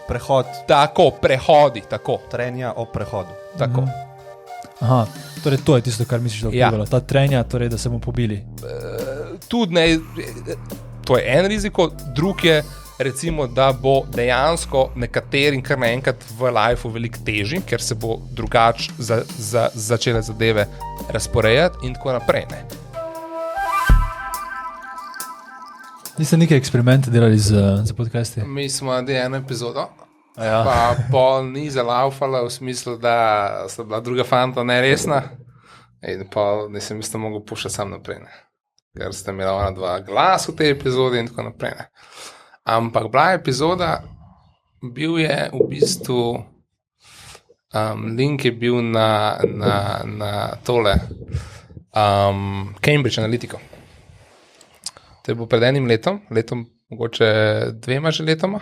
Prehod. Tako, prehodi, tako. Trenja o prehodu. Tako. Aha, torej to je tisto, kar misliš, da je vplivalo. Ta trenja, torej, da se bomo pobili. Tudi ne, to je en riziko, drug je recimo, da bo dejansko nekaterim kar naenkrat v lifeu veliko težji, ker se bo drugače začele zadeve razporejati in tako naprej. Ne. Niste neke eksperimente delali z podcasti? Mi smo naredili eno epizodo, Ja. pa pol ni zalaufala v smislu, da sta bila druga fanta neresna in pol nisem isto mogel pušati sam naprej, ne. Ker sta imela ona dva glas v tej epizodi in tako naprej. Ne. Ampak bila epizoda, bil je v bistvu, link je bil na tole, Cambridge Analytico. To je bil pred enim letom, mogoče 2 že letoma.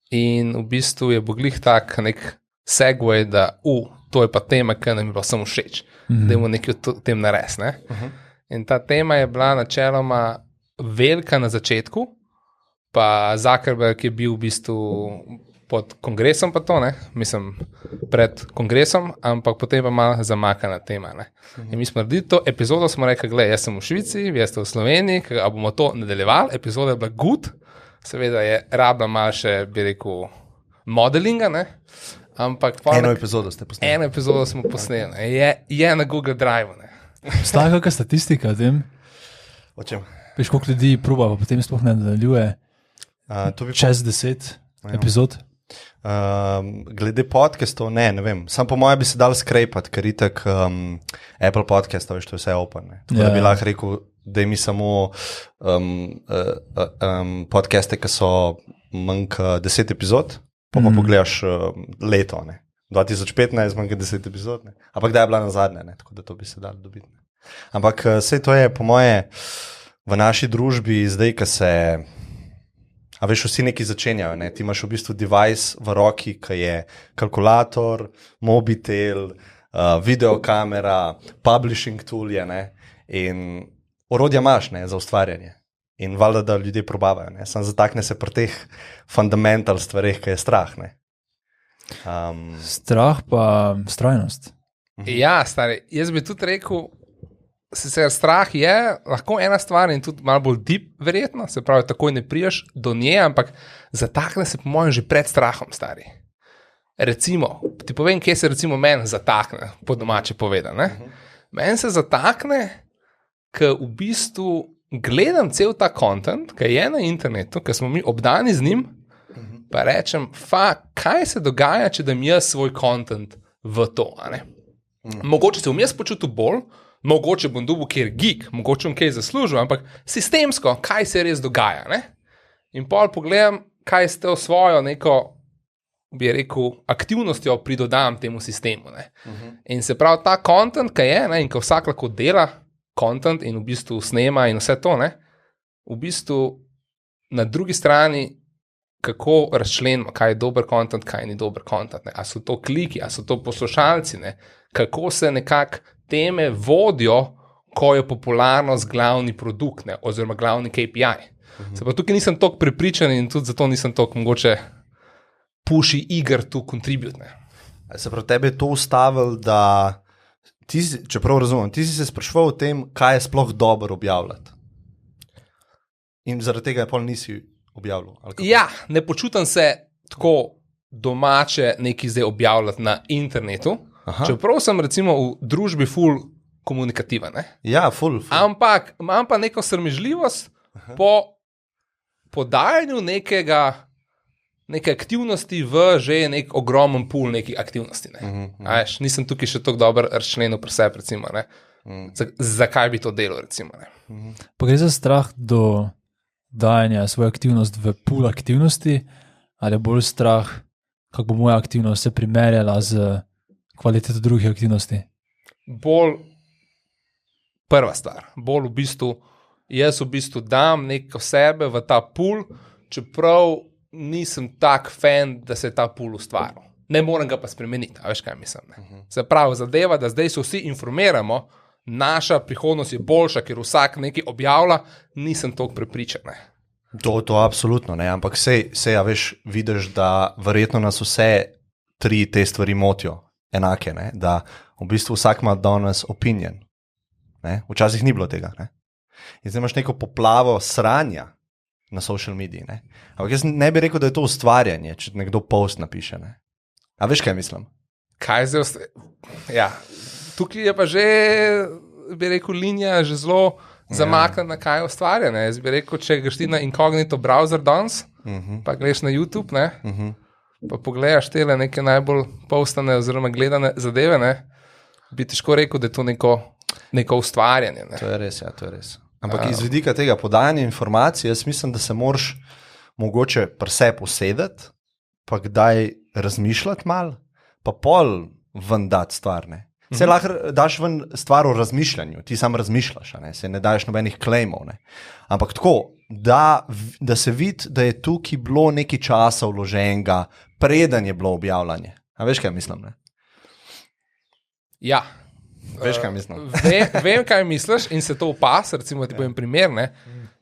In v bistvu je boglih tak nek segway, da to je pa tema, ki nam je pa samo všeč. Da imamo nekaj o tem nares, ne? In ta tema je bila načeloma velika na začetku, pa Zuckerberg je bil v bistvu pod kongresom pa to, ne? Mislim, pred kongresom, ampak potem pa malo zamakana tema, ne? In mi smo naredili to epizodo, smo rekli, gled, jaz sem v Švici, vi ste v Sloveniji, a bomo to nadaljevali, epizoda je bila good, seveda je rabila malo še, bi rekel, modelinga, ne? Ampak Eno epizodo ste posneli. Eno epizodo smo posneli, ne? Je na Google Drive, ne? Obstaja kakšna statistika o tem? O čem? Veš, koliko ljudi proba, pa potem sploh ne nadaljuje čez 10 epizod? Glede podcastov, ne vem. Sam po moje bi se dal skrejpati, ker itak Apple podcastov, veš, to je vse open. Ne? Tako da bi lahko rekel, da mi samo podcaste, ki so manj kot 10 epizod, pa pogledaš leto, ne? 2015 manj kot 10 epizod, ne? Ampak da je bila na zadnje, ne? Tako da to bi se dal dobiti. Ne? Ampak vse to je po moje v naši družbi zdaj, ki se... A veš, vsi neki začenjajo, ne? Ti imaš v bistvu device v roki, ki je kalkulator, mobitel, videokamera, publishing tool je, ne? In orodja imaš, ne, za ustvarjanje. In valjda, da ljudje probavajo, ne? Sam zatakne se pri teh fundamental stvareh, ki je strah, ne? Strah pa strajnost. Ja, stari, jaz bi tudi rekel, sicer strah je lahko ena stvar in tudi malo bolj deep verjetno, se pravi, takoj ne priješ do nje, ampak zatakne se po mojem že pred strahom, stari. Recimo, ti povem, kje se recimo meni zatakne, po domače povedano, ne? Meni se zatakne, ker v bistvu gledam cel ta content, ki je na internetu, ker smo mi obdani z njim, pa rečem, kaj se dogaja, če dam jaz svoj content v to, a ne? Mogoče se bom jaz počutil bolj, mogoče bom dobil kjer geek, mogoče bom kaj zaslužil, ampak sistemsko, kaj se res dogaja, ne? In pol pogledam, kaj ste v svojo neko, bi rekel, aktivnostjo pridodam temu sistemu, ne? In se pravi, ta content, kaj je, ne? In ko vsak lahko dela content in v bistvu snema in vse to, ne? V bistvu na drugi strani, kako razčlenimo, kaj je dober content, kaj ni dober content, ne? A so to kliki, a so to poslušalci, ne? Kako se nekako teme vodijo, ko je popularnost glavni produkt, ne, oziroma glavni KPI. Se pa tukaj nisem toliko prepričan in tudi zato nisem toliko mogoče puši iger tu contribute, ne. Se pravi, tebe je to ustavil, da ti, čeprav razumem, ti si se spraševal o tem, kaj je sploh dobro objavljati. In zaradi tega je pol nisi objavljal. Ja, ne počutam se tako domače nekaj zdaj objavljati na internetu, čeprav sem recimo v družbi ful komunikativen, ne? Ja, ful. Ampak imam pa neko sramežljivost po podajanju neke aktivnosti v že nek ogromen pool nekih aktivnosti, ne? Veš, nisem tukaj še tako dobro razčlenil pri sebi, recimo, ne? Zakaj bi to delal, recimo, ne? Pa gre za strah do dajanja svoje aktivnost v pool aktivnosti, ali je bolj strah, kako bo moja aktivnost se primerjala z kvaliteto drugih aktivnosti? Bolj prva stvar, bolj v bistvu, jaz v bistvu dam neko sebe v ta pool, čeprav nisem tak fan, da se je ta pool ustvaril. Ne morem ga pa spremeniti, a veš kaj mislim, ne? Se pravi, zadeva, da zdaj se vsi informiramo, naša prihodnost je boljša, ker vsak nekaj objavlja, nisem toliko prepričan, ne? To absolutno ne, ampak sej, ja, veš, vidiš, da verjetno nas vse tri te stvari motijo enake, ne? Da v bistvu vsak ima danes opinion. Ne? Včasih ni bilo tega. Ne? In zdaj imaš neko poplavo sranja na social mediji. Ne? Ampak jaz ne bi rekel, da je to ustvarjanje, če nekdo post napiše. Ne? A veš, kaj mislim? Kaj zdaj ja. Tukaj je pa že, bi rekel, linija že zelo zamaknjena, kaj je ustvarjanje. Jaz bi rekel, če greš ti na incognito browser danes, pa greš na YouTube, ne, pa pogledaš tele neke najbolj postane oziroma gledane zadeve, ne, bi težko rekel, da je to neko ustvarjanje. Ne. To je res, ja, to je res. Ampak iz vidika tega podajanja informacij, jaz mislim, da se moraš mogoče pri sebi posedeti, pa kdaj razmišljati malo, pa pol ven dati stvar, ne. Se lahko daš ven stvar o razmišljanju, ti sam razmišljaš, ne? Se ne daješ nobenih claimov. Ne? Ampak tako, da se vidi, da je tukaj bilo nekaj časa vloženega, preden je bilo objavljanje. A veš, kaj mislim? Ne? Ja. Veš, kaj mislim? Vem, kaj misliš in se to upas, recimo ti povem primer, ne?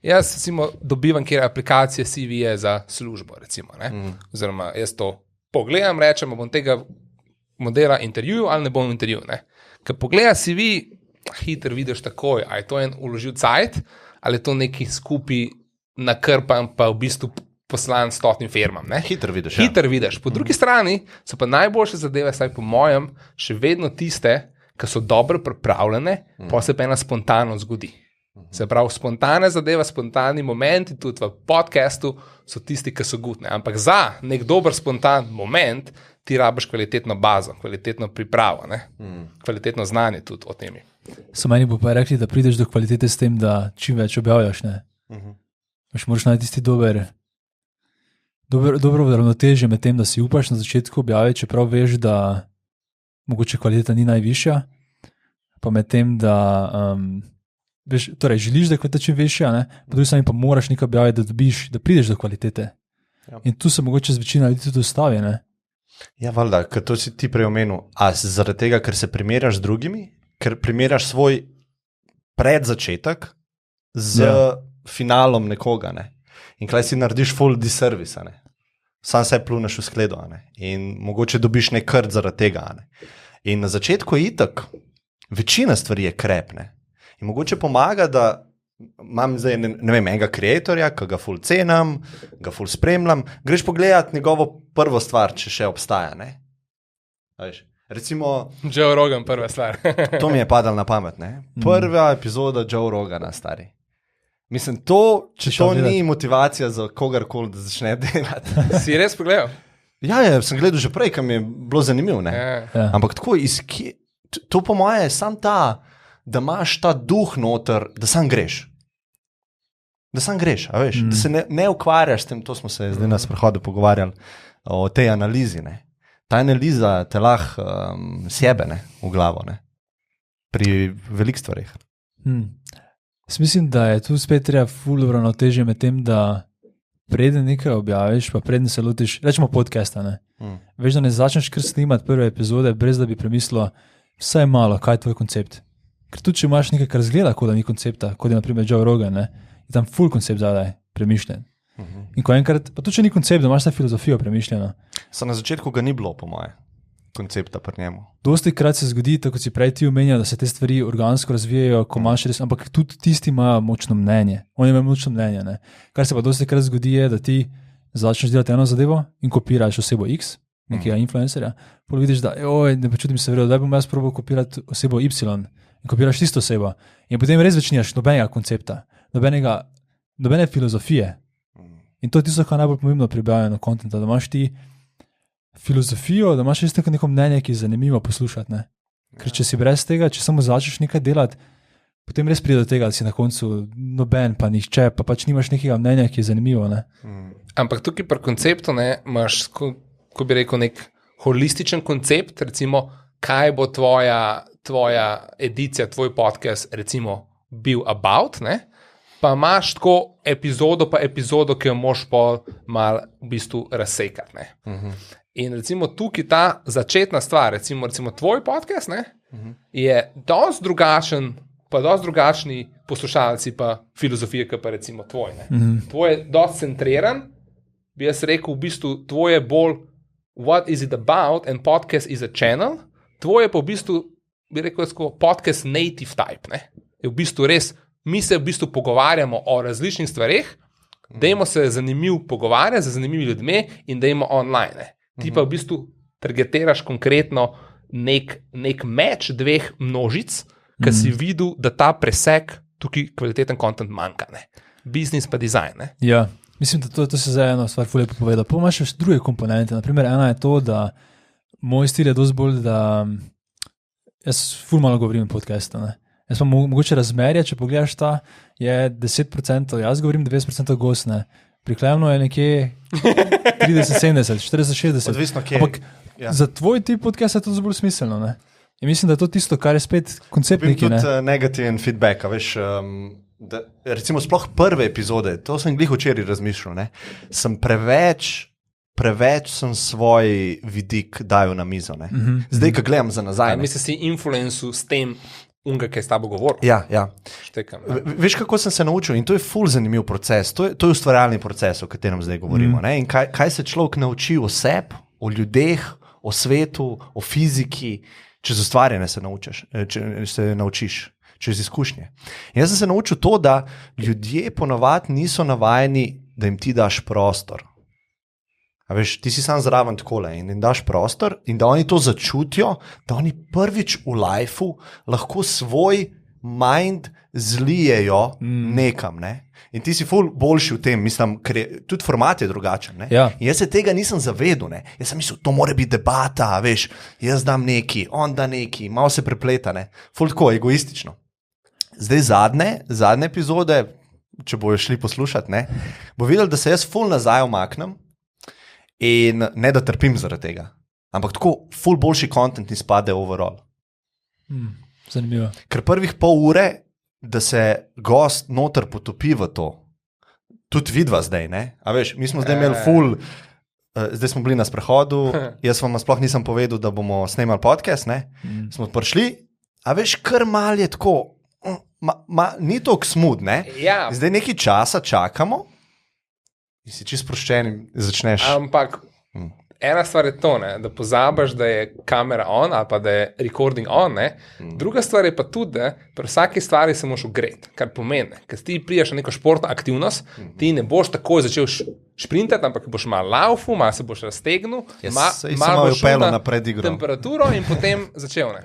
Jaz recimo dobivam kjer aplikacije CV-je za službo, recimo, ne? Oziroma jaz to pogledam, rečem, bom tega modela intervjuju ali ne bom intervju. Ker pogleda CV, hitro vidiš takoj, ali je to en uložil cajt, ali je to neki skupaj nakrpan, pa v bistvu poslan 100 firmam. Ne? Hitro vidiš. Hitro vidiš. Po drugi strani so pa najboljše zadeve, saj po mojem, še vedno tiste, ki so dobro pripravljene, pa se pa ena spontano zgodi. Se pravi, spontane zadeve, spontani momenti, tudi v podcastu, so tisti, ki so gutne. Ampak za nek dober spontan moment ti rabiš kvalitetno bazo, kvalitetno pripravo, kvalitetno znanje tudi o temi. So meni bo pa rekli, da prideš do kvalitete s tem, da čim več objavljaš. Moraš najti tisti dobro ravnotežje med tem, da si upaš na začetku objaviti, čeprav veš, da mogoče kvaliteta ni najvišja, pa med tem, da torej želiš, da je kvaliteta čim višja, po drugi strani pa moraš nekaj objaviti, da prideš do kvalitete. Ja. In tu se mogoče z večina ljudi tudi ustavi, ne? Ja, valjda, ker to si ti prej omenil. A zaradi tega, ker se primerjaš z drugimi, ker primerjaš svoj predzačetek z finalom nekoga, ne? In kaj si narediš full disservice, ne? Sam se pluneš v skledo, ne? In mogoče dobiš nek krt zaradi tega, ne? In na začetku je itak, večina stvari je krep, ne? In mogoče pomaga, da imam zdaj, ne vem, enega kreatorja, ki ga ful cenam, ga ful spremljam, greš pogledat njegovo prvo stvar, če še obstaja, ne? Veš, recimo... Joe Rogan, prva stvar. To mi je padalo na pamet, ne? Prva epizoda Joe Rogana, stari. Mislim, če to ni motivacija za kogarkoli, da začne delati. Si res pogledal? Ja, sem gledal že prej, ker mi je bilo zanimivo, ne? Ja. Ampak tako, to po moje je sam da imaš ta duh noter, da sam greš. Da sam greš, a veš? Da se ne ukvarjaš s tem, to smo se zdaj na sprehodu pogovarjali o tej analizi, ne? Ta analiza te lahko sjebe, ne? V glavo, ne? Pri velikih stvarih. Mislim, da je tu spet treba ful ravnotežje med tem, da preden nekaj objaviš, pa preden se lotiš, rečemo podcasta, ne? Veš, da ne začneš kar snimati prve epizode, brez da bi premislil vsaj malo, kaj je tvoj koncept. Ker tudi, če imaš nekaj, kar zgleda, kot da ni koncepta, kot je naprimer Joe Rogan, ne, je tam full koncept zadaj, premišljen. In ko enkrat, pa tudi, če ni koncept, da imaš ta filozofijo premišljeno. Na začetku ga ni bilo, po moje, koncepta pri njemu. Dosti krat se zgodi, tako kot si prej ti omenjal, da se te stvari organsko razvijajo, ko imaš res, ampak tudi tisti imajo močno mnenje. Oni imajo močno mnenje, ne. Kar se pa dosti krat zgodi je, da ti začneš delati eno zadevo in kopiraš osebo X, nekega influencerja, pol vidiš, da ne počutim se vredo, da bom jaz probal kopirati osebo Y. In kopiraš tisto osebo. In potem res več nimaš nobenega koncepta, nobene filozofije. In to je tisto, kar je najbolj pomembno pri objavljanju kontenta, da imaš ti filozofijo, da imaš res neko mnenje, ki je zanimivo poslušati. Ne? Ker če si brez tega, če samo začneš nekaj delati, potem res pride do tega, da si na koncu noben, pa nihče, pa pač nimaš nekega mnenja, ki je zanimivo. Ne? Ampak tukaj pri konceptu imaš, ko bi rekel, nek holističen koncept, recimo, kaj bo tvoja edicija, tvoj podcast, recimo, bil about, ne? Pa imaš tako epizodo, ki jo moš pa malo v bistvu razsekati, ne? In recimo tukaj ta začetna stvar, recimo tvoj podcast, ne? Je dosti drugačen pa dosti drugačni poslušalci, pa filozofije, kot pa recimo tvoj. Tvoj je dosti centriran, bi jaz rekel, v bistvu tvoj je bolj what is it about and podcast is a channel, tvoj je pa v bistvu, bi rekel, podcast native type. Ne? Je v bistvu res, mi se v bistvu pogovarjamo o različnih stvareh, dajmo se zanimivo pogovarjati z zanimivimi ljudmi in dajmo online. Ne? Ti pa v bistvu targetiraš konkretno nek meč dveh množic, ki si videl, da ta presek tukaj kvaliteten content manjka. Ne? Biznis pa dizajn. Ne? Ja, mislim, da to se zdaj eno stvar fulje povedal. Pa imaš še druge komponente. Naprimer, ena je to, da moj stil je dosti bolj, da jaz ful malo govorim o podcastu. Ne? Jaz pa mogoče razmerje, če pogledaš ta, je 10%, jaz govorim 90% gost, ne. Priklejeno je nekje 30-70, 40-60. Odvisno kje. Ampak za tvoj tip podcast je to bolj smiselno, ne. In mislim, da je to tisto, kar je spet koncept neki, ne. Tudi negativen feedback, a veš, da, recimo sploh prve epizode, to sem glih včeraj razmišljal, ne, sem preveč sem svoj vidik dajal na mizo, ne. Zdaj, ko gledam za nazaj. Mislim, si influencu s tem, ki je s tabo govoril. Ja. Štekam, veš, kako sem se naučil in to je ful zanimiv proces, to je ustvarjalni proces, o katerem zdaj govorimo, ne, in kaj se človek nauči o sebi, o ljudeh, o svetu, o fiziki, čez ustvarjanje se naučiš, čez izkušnje. In jaz sem se naučil to, da ljudje ponavadi niso navajeni, da jim ti daš prostor. A veš, ti si sam zraven takole in jim daš prostor in da oni to začutijo, da oni prvič v lifeu lahko svoj mind zlijejo nekam, ne? In ti si ful boljši v tem, mislim, ker tudi format je drugačen, ne? Ja. In jaz se tega nisem zavedel, ne? Jaz sem mislil, to mora biti debata, veš, jaz dam neki, on da neki, malo se prepleta, ne? Ful tako, egoistično. Zdaj zadnje epizode, če bojo šli poslušati, ne, bo videl, da se jaz ful nazaj omaknem in ne da trpim zaradi tega. Ampak tako ful boljši content izpade overall. Zanimivo. Ker prvih pol ure, da se gost noter potopi v to, tudi vidva zdaj, ne? A veš, mi smo zdaj imeli ful, zdaj smo bili na sprehodu, jaz vam sploh nisem povedal, da bomo snemali podcast, ne? Smo prišli, a veš, kar mal je tako, ni toliko smud, ne? Ja. Zdaj nekaj časa čakamo in si čisto sproščen in začneš. Ampak ena stvar je to, ne, da pozabiš, da je kamera on ali pa da je recording on. Ne. Druga stvar je pa tudi, da pri vsaki stvari se moraš ugreti, kar pomeni, ker ti priješ na neko športno aktivnost, ti ne boš takoj začel šprintati, ampak boš malo laufu, malo se boš raztegnil, malo boš šel na temperaturo in potem začel.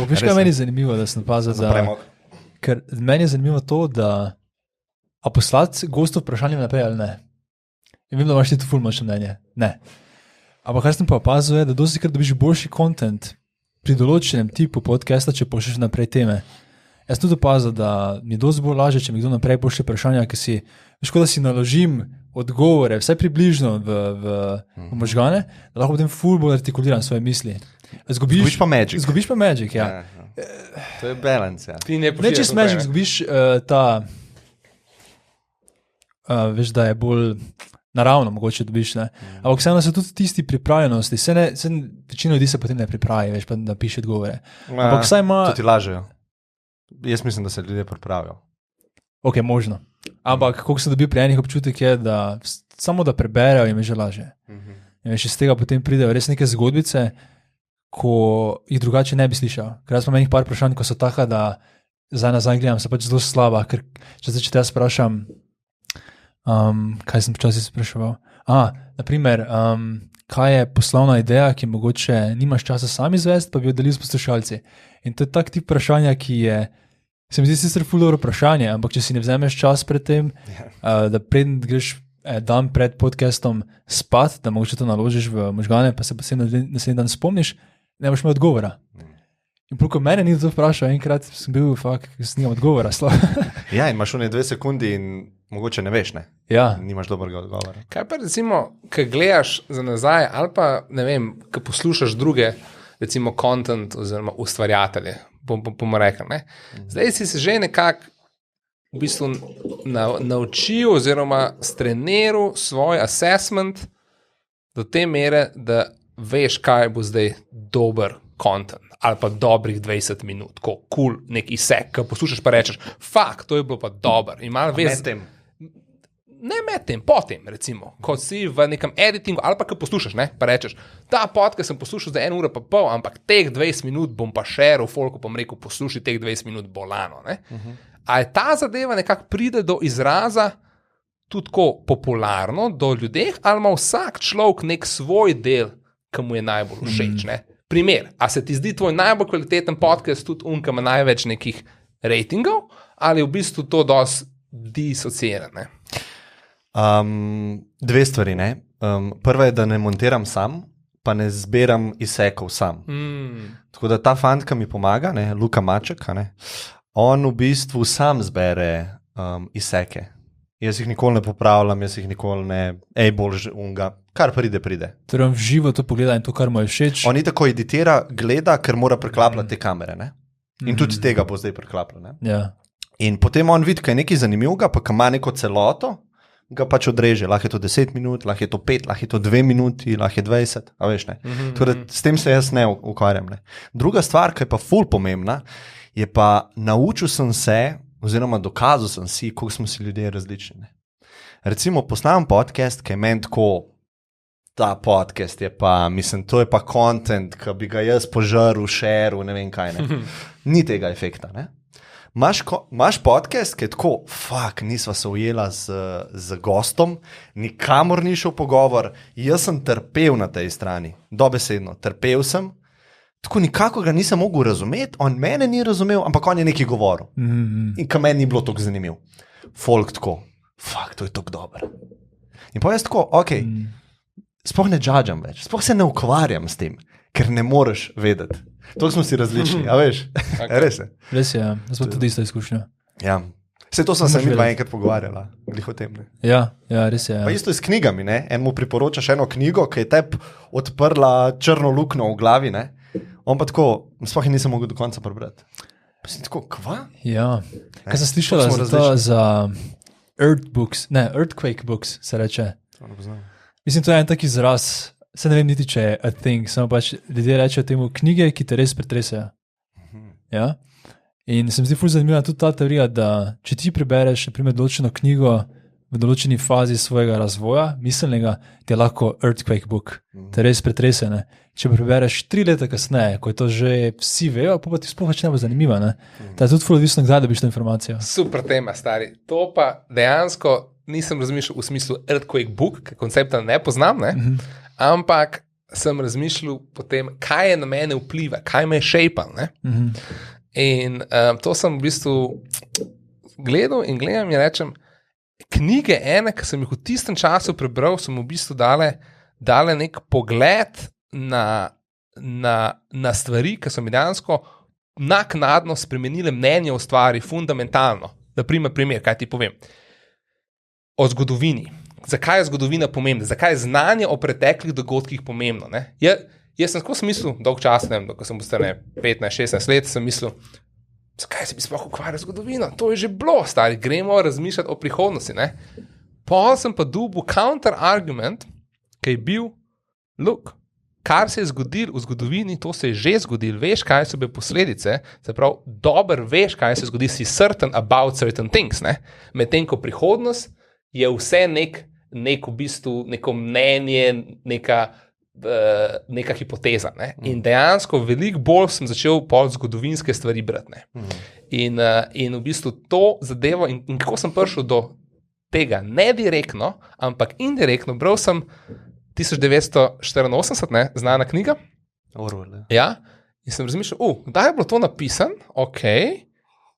Veš, kaj meni je zanimivo, da sem opazil, ker meni je zanimivo to, da a poslati gostov vprašanje naprej ali ne. In vem, da imaš ti to ful močno mnenje. Ne. Ampak kar sem pa opazil je, da dosti krat dobiš boljši content pri določenem tipu podcasta, če pošlješ naprej teme. Jaz tudi opazil, da mi je dosti bolj lažje, če mi kdo naprej pošlje vprašanja, ker si, veš, da si naložim odgovore, vsaj približno v možgane, da lahko potem ful bolj artikuliram svoje misli. Zgubiš pa magic. Zgubiš pa magic, ja. To je balance, ja. Ne čist magic, zgubiš veš, da je bolj naravno mogoče dobiš, ne. Ampak vseeno so tudi tisti pripravljenosti, večino ljudi se potem ne pripravi, veš, pa napiše odgovore. Ampak vsaj ima... To ti lažejo. Jaz mislim, da se ljudje pripravijo. Ok, možno. Ampak koliko sem dobil pri enih občutek je, da samo da preberejo jim je že lažje. In veš, iz tega potem pridejo res neke zgodbice, ko jih drugače ne bi slišal. Ker jaz imam enih par vprašanj, ko so taka, da nazaj gledam, so pač zelo slaba, ker če te jaz sprašam, kaj sem počasi spraševal? Naprimer, kaj je poslovna ideja, ki mogoče nimaš časa sam izvesti, pa bi jo delil s poslušalci. In to je tak tip vprašanja, ki je, se mi zdi sicer ful dobro vprašanje, ampak če si ne vzameš čas pred tem, da preden greš dan pred podcastom spat, da mogoče to naložiš v možgane, pa se naslednji dan spomniš, ne boš imel odgovora. In ko mene ni to vprašal, enkrat sem bil, nimam odgovora. Ja, in imaš one 2 sekundi in mogoče ne veš, ne? Ja. Nimaš dobrega odgovora. Kaj pa recimo, ko gledaš za nazaj ali pa, ne vem, ko poslušaš druge, recimo content oziroma ustvarjatelje, bomo rekli, ne? Zdaj si se že nekako v bistvu naučil oziroma streniral svoj assessment do te mere, da veš, kaj bo zdaj dober content ali pa dobrih 20 minut, ko cool nek izsek, ki poslušaš pa rečeš, fakt, to je bilo pa dobro. In malo veš, ne med tem, potem, recimo, ko si v nekem editingu ali pa ko poslušaš, ne, pa rečeš, ta podcast sem poslušal za 1 uro pa pol, ampak teh 20 minut bom pa šeril, folku pa rekel, poslušaj teh 20 minut bolano, ne. A je ta zadeva nekako pride do izraza tudi tako popularno do ljudeh, ali ima vsak človek nek svoj del, ki mu je najbolj všeč, ne. Primer, a se ti zdi tvoj najbolj kvaliteten podcast tudi ki ima največ nekih ratingov, ali je v bistvu to dosti disociirane? Dve stvari, ne. Prva je, da ne montiram sam, pa ne zbiram izsekov sam. Tako da ta fant, ki mi pomaga, ne, Luka Maček, ne, on v bistvu sam zbere izseke. Jaz jih nikoli ne popravljam, jaz jih nikoli ne, bolj unga, kar pride. Torej on v živo to pogleda in to, kar mu je všeč. On tako editira, gleda, ker mora preklapljati te kamere, ne. In tudi tega bo zdaj preklapljal, ne. Ja. In potem on vidi, kaj je nekaj zanimivega, pa kaj ima neko celoto, ga pač odreže. Lahko je to 10 minut, lahko je to 5, lahko je to 2 minuti, lahko je 20, a veš, ne. Tako da s tem se jaz ne ukvarjam, ne. Druga stvar, ki je pa ful pomembna, je pa naučil sem se, oziroma dokazal sem si, koliko smo si ljudje različni, ne. Recimo, posnamem podcast, ki je meni tako, ta podcast je pa, mislim, to je pa content, ki bi ga jaz požaril, šeril, ne vem kaj, ne. Ni tega efekta, ne. Imaš podcast, ki je tako, nisva se ujela z gostom, nikamor ni šel pogovor, jaz sem trpel na tej strani, dobesedno, trpel sem, tako nikako ga nisem mogel razumeti, on mene ni razumel, ampak on je nekaj govoril. In ka meni ni bilo tako zanimiv. Folk tako, to je tako dobro. In pa jaz tako, sploh ne judgam več, sploh se ne ukvarjam s tem, ker ne moreš vedeti. To smo si različni, a veš? Res je. Res je, ja. Jaz pa tudi isto izkušnjo. Ja. Vse to sem se mi dva enkrat pogovarjala, glih o tem. Ne? Ja, res je. Ja. Pa isto je s knjigami, ne? En mu priporočaš eno knjigo, ki je tebi odprla črno luknjo v glavi, ne? On pa tako, sploh nisem mogel do konca prebrati. Pa si tako, kva? Ja. Kaj sem slišala za Earthquake books, se reče. To ne poznam. Mislim, to je en tak izraz, se ne vem niti, če je a thing, samo pač ljudje rečejo temu knjige, ki te res pretresajo. Ja? In se mi zdi ful zanimiva tudi ta teorija, da če ti prebereš, na primer, določeno knjigo v določeni fazi svojega razvoja, miselnega, ti je lahko earthquake book, te res pretrese, ne. Če prebereš 3 leta kasneje, ko je to že vsi vejo, pa ti sploh ne bo zanimiva, ne. Ta je tudi ful odvisno, kdaj dobiš to informacijo. Super tema, stari. To pa dejansko nisem razmišljal v smislu earthquake book, ker koncepta ne poznam, ne, ampak sem razmišljal potem, kaj je na mene vpliva, kaj me je šejpal, ne. In to sem v bistvu gledam in rečem, knjige ene, ki sem jih v tistem času prebral, so v bistvu dale nek pogled na stvari, ki so mi dejansko naknadno spremenile mnenje o stvari fundamentalno. Da primer, kaj ti povem. O zgodovini. Zakaj je zgodovina pomembna? Zakaj je znanje o preteklih dogodkih pomembno? Ne? Jaz sem tako mislil, dolg čas, ne vem, ko sem postal 15-16 let, sem mislil, zakaj se bi sploh ukvarjal z zgodovino? To je že bilo, stari, gremo razmišljati o prihodnosti. Ne? Pol sem pa dobil counter-argument, ki je bil, look, kar se je zgodilo v zgodovini, to se je že zgodilo, veš, kaj so bile posledice, se pravi, dober veš, kaj se zgodi, si certain about certain things, ne? Medtem ko prihodnost je vse nek v bistvu, neko mnenje, neka hipoteza. Ne? In dejansko veliko bolj sem začel pol zgodovinske stvari brati. Ne? In v bistvu to zadevo, in kako sem prišel do tega, ne direktno, ampak indirektno, bral sem 1984, ne, znana knjiga. Orwell, ja. In sem razmišljal, kdaj je bilo to napisano? Ok,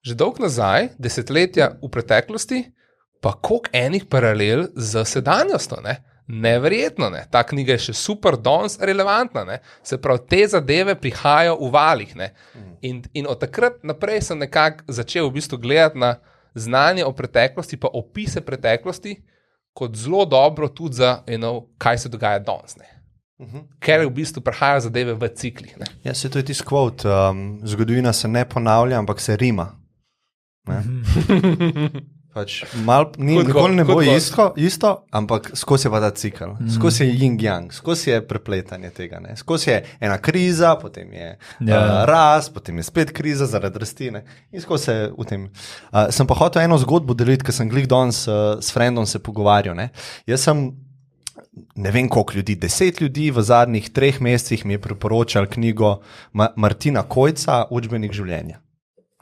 že dolgo nazaj, desetletja v preteklosti, pa koliko enih paralel z sedanjostjo, ne? Neverjetno, ne? Ta knjiga je še super danes relevantna, ne? Se pravi, te zadeve prihajajo v valih, ne? In od takrat naprej sem nekako začel v bistvu gledati na znanje o preteklosti, pa opise preteklosti, kot zelo dobro tudi za, kaj se dogaja danes, ne? Ker v bistvu prihajajo zadeve v ciklih, ne? Ja, se to je tisti quote, zgodovina se ne ponavlja, ampak se rima. Ne? Pač nikoli ne bo isto, ampak skozi je pa ta cikl, skozi je yin-yang, skozi je prepletanje tega. Ne? Skozi je ena kriza, potem je rast, potem je spet kriza zaradi rasti. In skozi je v tem. Sem pa hotel eno zgodbo deliti, ker sem glih danes s frendom se pogovarjal. Ne? Jaz sem, ne vem koliko ljudi, 10 ljudi v zadnjih 3 mesecih mi je priporočal knjigo Martina Kojca, Učbenik življenja.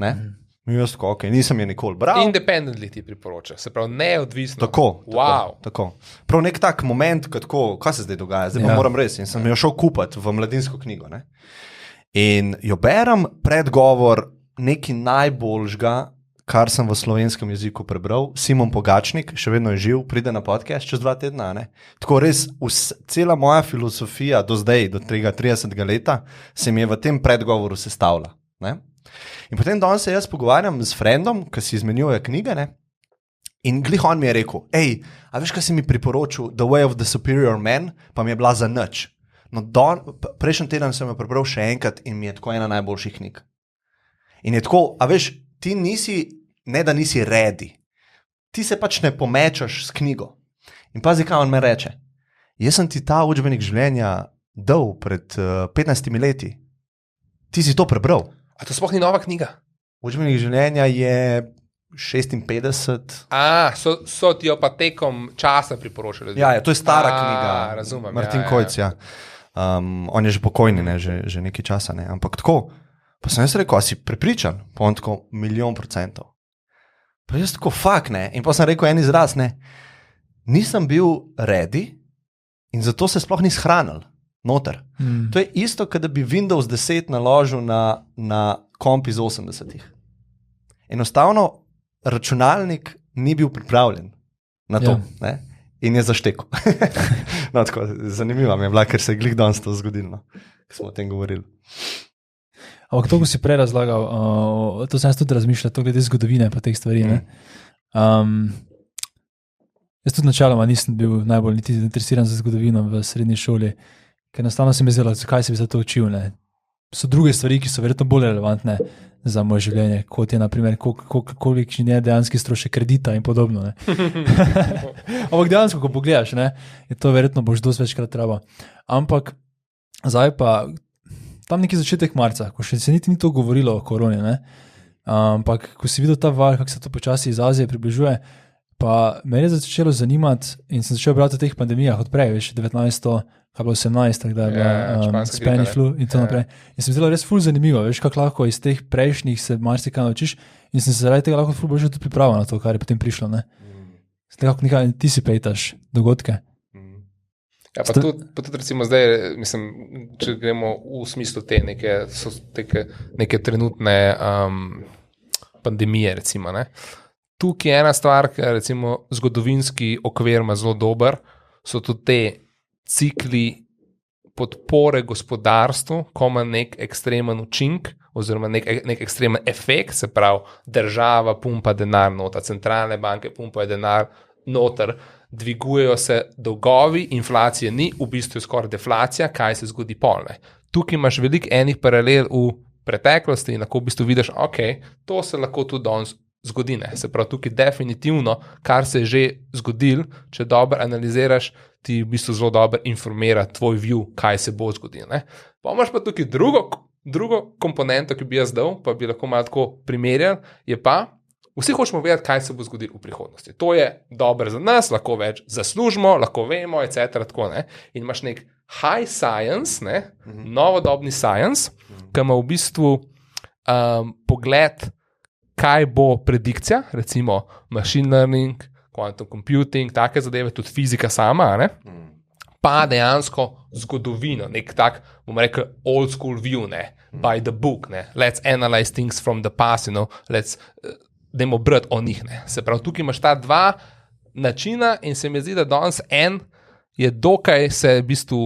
Ne? Jaz, okay, nisem je nikoli bral. Independently ti priporoča, se pravi neodvisno. Tako. Prav nek tak moment, kaj se zdaj dogaja, zdaj pa moram res. In sem jo šel kupiti v mladinsko knjigo. Ne? In jo berem predgovor nekaj najboljšega, kar sem v slovenskem jeziku prebral. Simon Pogačnik, še vedno je živ, pride na podcast čez 2 tedna. Ne? Tako res, cela moja filozofija do zdaj, do tega 30. leta, se mi je v tem predgovoru sestavila. Ne? In potem danes se jaz pogovarjam s frendom, ki si izmenjuje knjige, ne? In glih on mi je rekel, a veš, kaj si mi priporočil, The Way of the Superior Man, pa mi je bila za nič. No, prejšnji teden sem jo prebral še enkrat in mi je tako ena najboljših knjig. In je tako, a veš, ti nisi, ne da nisi ready, ti se pač ne pomečaš s knjigo. In pazi, kaj on me reče. Jaz sem ti ta učbenik življenja dal pred 15 leti. Ti si to prebral. A to sploh ni nova knjiga? Učbenik življenja je 56. So ti jo pa tekom časa priporočali. Ja, to je stara knjiga. Razumem. Martin Kojc, ja. On je že pokojni, ne, že nekaj časa, ne. Ampak tako, pa sem jaz rekel, a si prepričan? Pa on tako, 1,000,000%. Pa jaz tako, fuck, ne. In pa sem rekel en izraz, ne. Nisem bil ready in zato se sploh ni shranil. Noter. To je isto, kot da bi Windows 10 naložil na komp iz 80-ih. Enostavno, računalnik ni bil pripravljen na to. Ne? In je zaštekel. No, tako, zanimivo mi je bila, ker se je glih danes to zgodilo, ko smo o tem govorili. Ampak to, ko si prej razlagal, to sem jaz tudi razmišljal, to glede zgodovine pa teh stvari. Jaz tudi načeloma nisem bil najbolj niti zainteresiran za zgodovino v srednji šoli, ker enostavno se mi zdelo, zakaj se bi za to učil. Ne? So druge stvari, ki so verjetno bolj relevantne za moje življenje, kot je naprimer, kolikšen je dejanski strošek kredita in podobno. Ampak dejansko, ko pogledaš, ne, je to verjetno boš dosti večkrat treba. Ampak zdaj pa, tam neki začetek marca, ko še se niti ni to govorilo o koroni, ne? Ampak ko si videl ta val, kako se to počasi iz Azije približuje, pa me je začelo zanimati in sem začel brati o teh pandemijah od prej, veš, 19. kaj bilo 18, da je bila Spanish flu in to naprej. In se mi zdelo res ful zanimivo, veš, kako lahko iz teh prejšnjih se marsikaj naučiš in sem se zaradi tega lahko ful boljše tudi pripravil na to, kar je potem prišlo. Ne? Nekako nekaj anticipataš dogodke. Ja, pa tudi recimo zdaj, mislim, če gremo v smislu te neke trenutne pandemije, recimo, ne. Tukaj je ena stvar, ki recimo zgodovinski okvir ima zelo dober, so tudi te cikli podpore gospodarstvu, ko ima nek ekstremen učink oziroma nek ekstremen efekt, se pravi, država pumpa denar noter, centralne banke pumpajo denar noter, dvigujejo se dolgovi, inflacije ni, v bistvu je skoraj deflacija, kaj se zgodi polne. Tukaj imaš veliko enih paralel v preteklosti in lahko v bistvu vidiš, ok, to se lahko tudi danes zgodi, ne. Se pravi, tukaj definitivno, kar se je že zgodil, če dobro analiziraš, ti v bistvu zelo dobro informira tvoj view, kaj se bo zgodil. Ne. Pa imaš pa tukaj drugo komponento, ki bi jaz dal, pa bi lahko malo tako primerjal, je pa, vsi hočemo vedeti, kaj se bo zgodilo v prihodnosti. To je dobro za nas, lahko več zaslužimo, lahko vemo, etc. Tako, ne. In imaš nek high science, ne, novodobni science, ki ima v bistvu pogled, kaj bo predikcija, recimo machine learning, quantum computing, take zadeve, tudi fizika sama, ne? Pa dejansko zgodovino, nek tak, bomo rekel, old school view, ne? By the book, ne? Let's analyze things from the past, dajmo brati o njih. Ne? Se pravi, tukaj imaš ta dva načina in se mi zdi, da danes en je dokaj se v bistvu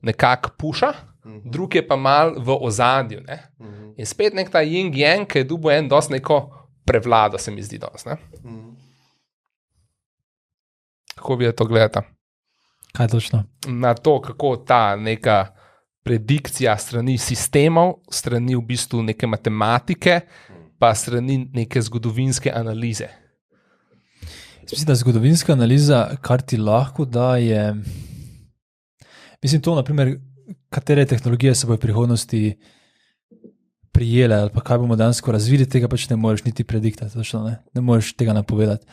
nekako puša, drug je pa mal v ozadju. Ne? In spet nek ta yin-yang, ki je dubo en dosti neko prevlado, se mi zdi danes. Ne? Kako bi je to gledata? Kaj točno? Na to, kako ta neka predikcija strani sistemov, strani v bistvu neke matematike, pa strani neke zgodovinske analize. Mislim, da zgodovinska analiza, kar ti lahko da, je. Mislim, to, naprimer, katere tehnologije se bodo v prihodnosti prijele, ali pa kaj bomo dejansko razvili, tega pač ne moreš niti prediktati, ne moreš tega napovedati.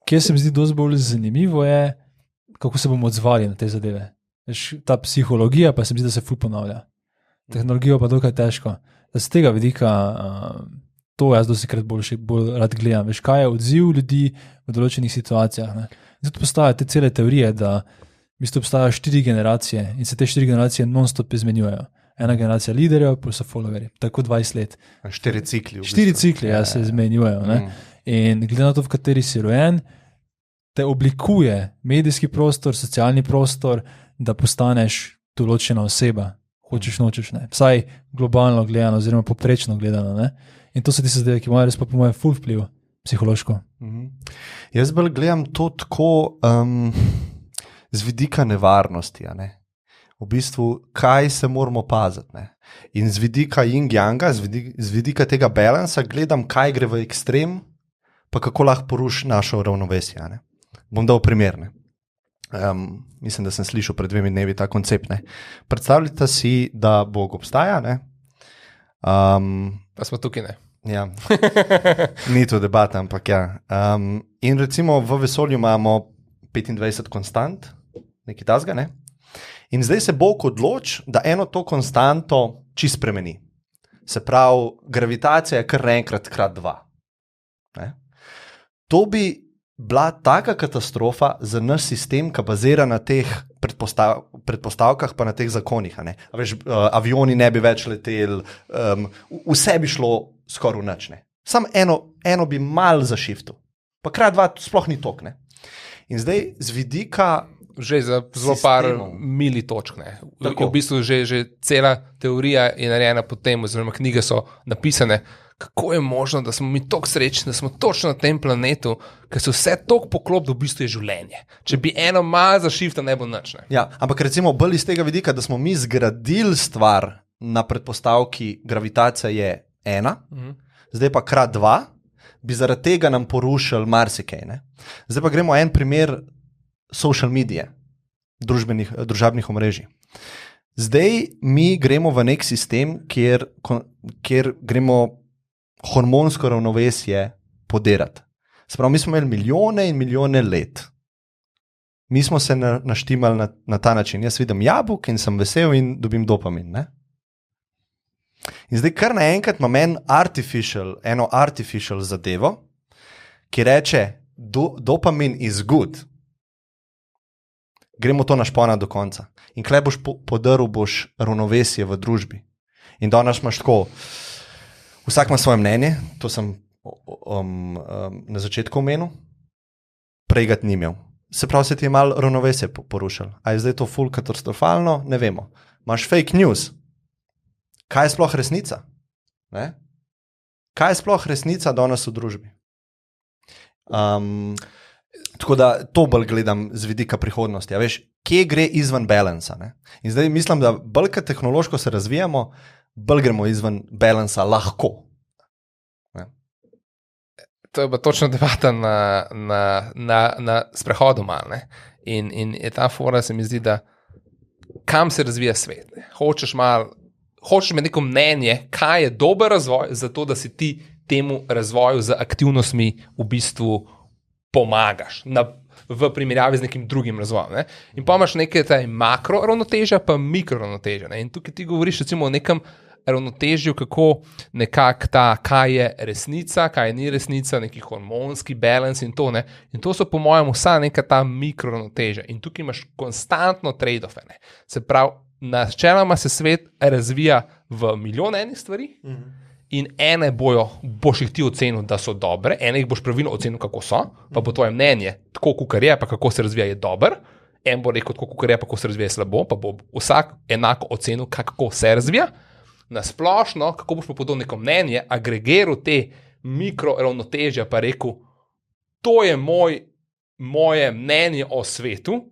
Kje se mi zdi dosti bolj zanimivo je, kako se bomo odzvali na te zadeve. Ta psihologija pa se mi zdi, da se ful ponavlja. Tehnologijo pa dokaj težko. Da z tega vidika to jaz dosti krat bolj rad gledam. Veš, kaj je odziv ljudi v določenih situacijah. Ne? Zato postajajo te cele teorije, da v bistvu obstajajo 4 generacije in se te 4 generacije non-stop izmenjujejo. Ena generacija liderjev, pa so followerji. Tako 20 let. 4 cikli. 4 cikli se izmenjujejo. In glede na to, v kateri si rojen, te oblikuje medijski prostor, socialni prostor, da postaneš določena oseba. Hočeš, nočeš, ne. Vsaj globalno gledano, oziroma poprečno gledano. Ne. In to so tiste zadeve, ki imajo res pa po mojem ful vpliv psihološko. Jaz bolj gledam to tako z vidika nevarnosti, a ne. V bistvu, kaj se moramo paziti. Ne? In z vidika yin-yanga, z vidika tega balansa, gledam, kaj gre v ekstrem, pa kako lahko poruši našo ravnovesje. Ne? Bom dal primer. Mislim, da sem slišal pred 2 dnevi ta koncept. Ne? Predstavljajte si, da Bog obstaja. Ne? Pa smo tukaj, ne? Ja, ni to debata, ampak ja. In recimo v vesolju imamo 25 konstant, nekaj tasga, ne? In zdaj se Bog odloči, da eno to konstanto čisto spremeni. Se pravi, gravitacija je kar enkrat krat 2. Ne? To bi bila taka katastrofa za naš sistem, ki bazira na teh predpostavkah pa na teh zakonih. A veš, avioni ne bi več leteli, vse bi šlo skoraj v nič. Samo eno bi mal zašiftil. Pa krat 2 sploh ni tok. Ne? In zdaj z vidika že za zelo par mili točk. V bistvu že cela teorija je narejena po tem, oziroma knjige so napisane, kako je možno, da smo mi toliko srečni, da smo točno na tem planetu, ker se vse toliko poklop, da v bistvu je življenje. Če bi eno malo zašifta, ne bo nič. Ne? Ja, ampak recimo bolj iz tega vidika, da smo mi zgradili stvar na predpostavki gravitacija je 1, zdaj pa krat 2, bi zaradi tega nam porušili marsikaj. Ne? Zdaj pa gremo en primer social medije, družabnih omrežij. Zdaj mi gremo v nek sistem, kjer gremo hormonsko ravnovesje podirati. Spravo, mi smo imeli milijone in milijone let. Mi smo se naštimali na ta način. Jaz vidim jabolk in sem vesel in dobim dopamin. Ne? In zdaj kar naenkrat imam eno artificial zadevo, ki reče, dopamin is good. Gremo to našpona do konca. In kle boš podaril ravnovesje v družbi. In danes imaš tako, vsak ima svoje mnenje, to sem na začetku omenil, prej ga ni imel. Se pravi, se ti je malo ravnovesje porušil. A je zdaj to ful katastrofalno? Ne vemo. Imaš fake news. Kaj je sploh resnica? Ne? Kaj je sploh resnica danes v družbi? Tako da to bolj gledam z vidika prihodnosti. A veš, kje gre izven balansa? Ne? In zdaj mislim, da bolj kot tehnološko se razvijamo, bolj gremo izven balansa lahko. Ne? To je pa točno debata na sprehodu malo. Ne? In je ta fora, se mi zdi, da kam se razvija svet. Ne? Hočeš imeti neko mnenje, kaj je dober razvoj, zato da si ti temu razvoju z aktivnostmi v bistvu pomagaš v primerjavi z nekim drugim razvojem. Ne? In pa imaš nekaj makro ravnotežja, pa mikro ravnotežja. In tukaj ti govoriš recimo o nekem ravnotežju, kako nekako kaj je resnica, kaj ni resnica, neki hormonski balans in to. Ne? In to so po mojem vsa neka ta mikro ravnotežja. In tukaj imaš konstantno trade-offe. Ne? Se pravi, načeloma se svet razvija v milijon enih stvari, in ene boš jih ti ocenil, da so dobre, ene jih boš pravilno ocenil, kako so, pa bo tvoje mnenje, tako kukar je, pa kako se razvija, je dober, en bo rekel, tako kukar je, pa kako se razvija, je slabo, pa bo vsak enako ocenil, kako se razvija. Na splošno, kako boš pa podal neko mnenje, agregiral te mikro ravnotežja, pa rekel, to je moje mnenje o svetu,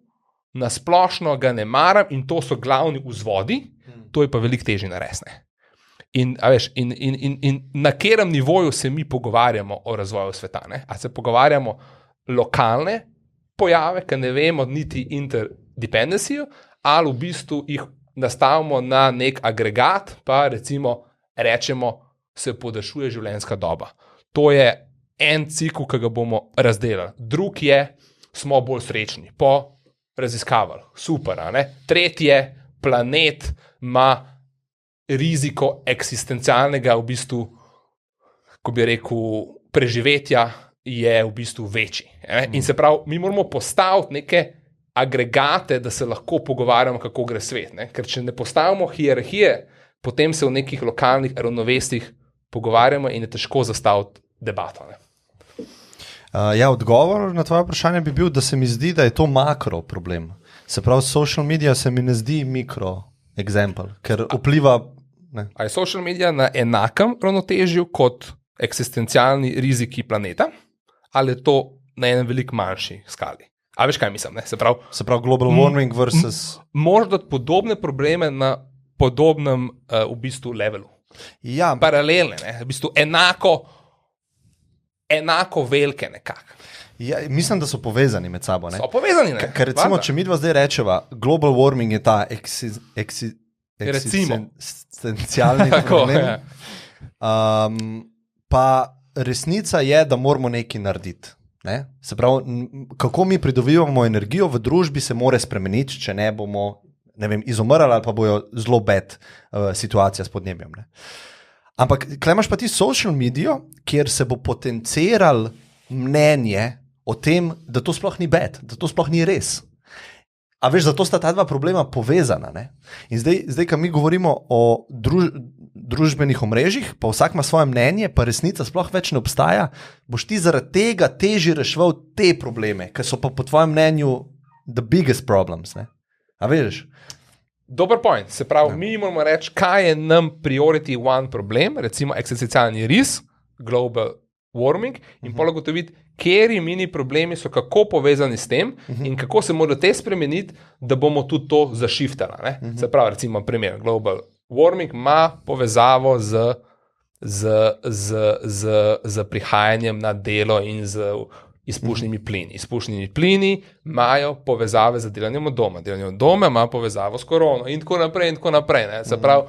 na splošno ga ne maram in to so glavni vzvodi, to je pa veliko težje naresne. In na katerem nivoju se mi pogovarjamo o razvoju sveta? Ne? A se pogovarjamo lokalne pojave, ki ne vemo niti interdependencijo, ali v bistvu jih nastavimo na nek agregat, pa recimo rečemo, se podaljšuje življenjska doba. To je en cikel, ki ga bomo razdelili. Drug je, smo bolj srečni, po raziskavali, super, a ne? Tretje, planet ima riziko eksistencialnega, v bistvu, ko bi rekel, preživetja je v bistvu večji. In se pravi, mi moramo postaviti neke agregate, da se lahko pogovarjamo, kako gre svet. Ne? Ker če ne postavimo hierarhije, potem se v nekih lokalnih ravnovesjih pogovarjamo in je težko zastaviti debato. Ne? Odgovor na tvoje vprašanje bi bil, da se mi zdi, da je to makro problem. Se pravi, social media se mi ne zdi mikro example, ker vpliva... Ne. A je social media na enakem ravnotežju kot eksistencialni riziki planeta, ali je to na enem veliko manjši skali? A veš, kaj mislim? Ne? Se pravi global warming versus... Možda podobne probleme na podobnem v bistvu levelu. Ja. Paralelne, ne? V bistvu enako velike nekako. Ja, mislim, da so povezani med sabo. Ne? So povezani, ne? Ker recimo, če midva zdaj rečeva, global warming je ta eksistencialni problem, pa resnica je, da moramo nekaj narediti. Ne? Se pravi, kako mi pridobivamo energijo v družbi, se mora spremeniti, če ne bomo izumrli ali pa bojo zelo bad situacija s podnebjem. Ne? Ampak tukaj imaš pa ti social medijo, kjer se bo potenciral mnenje o tem, da to sploh ni bad, da to sploh ni res. A veš, zato sta ta dva problema povezana. Ne? In zdaj, ko mi govorimo o družbenih omrežjih, pa vsak ima svoje mnenje, pa resnica sploh več ne obstaja, boš ti zaradi tega težje reševal te probleme, ki so pa po tvojem mnenju the biggest problems. Ne? A veš? Dober point. Se pravi, mi moramo reči, kaj je nam priority one problem, recimo eksistencialni risk, global warming, in potem ugotoviti, kateri mini problemi so kako povezani s tem in kako se morajo te spremeniti, da bomo tudi to zašiftali. Se pravi, recimo primer, global warming ima povezavo z prihajanjem na delo in z izpušnimi plini. Izpušnimi plini imajo povezave z delanjem od doma. Delanje od doma ima povezavo s korono in tako naprej. Ne? Se pravi,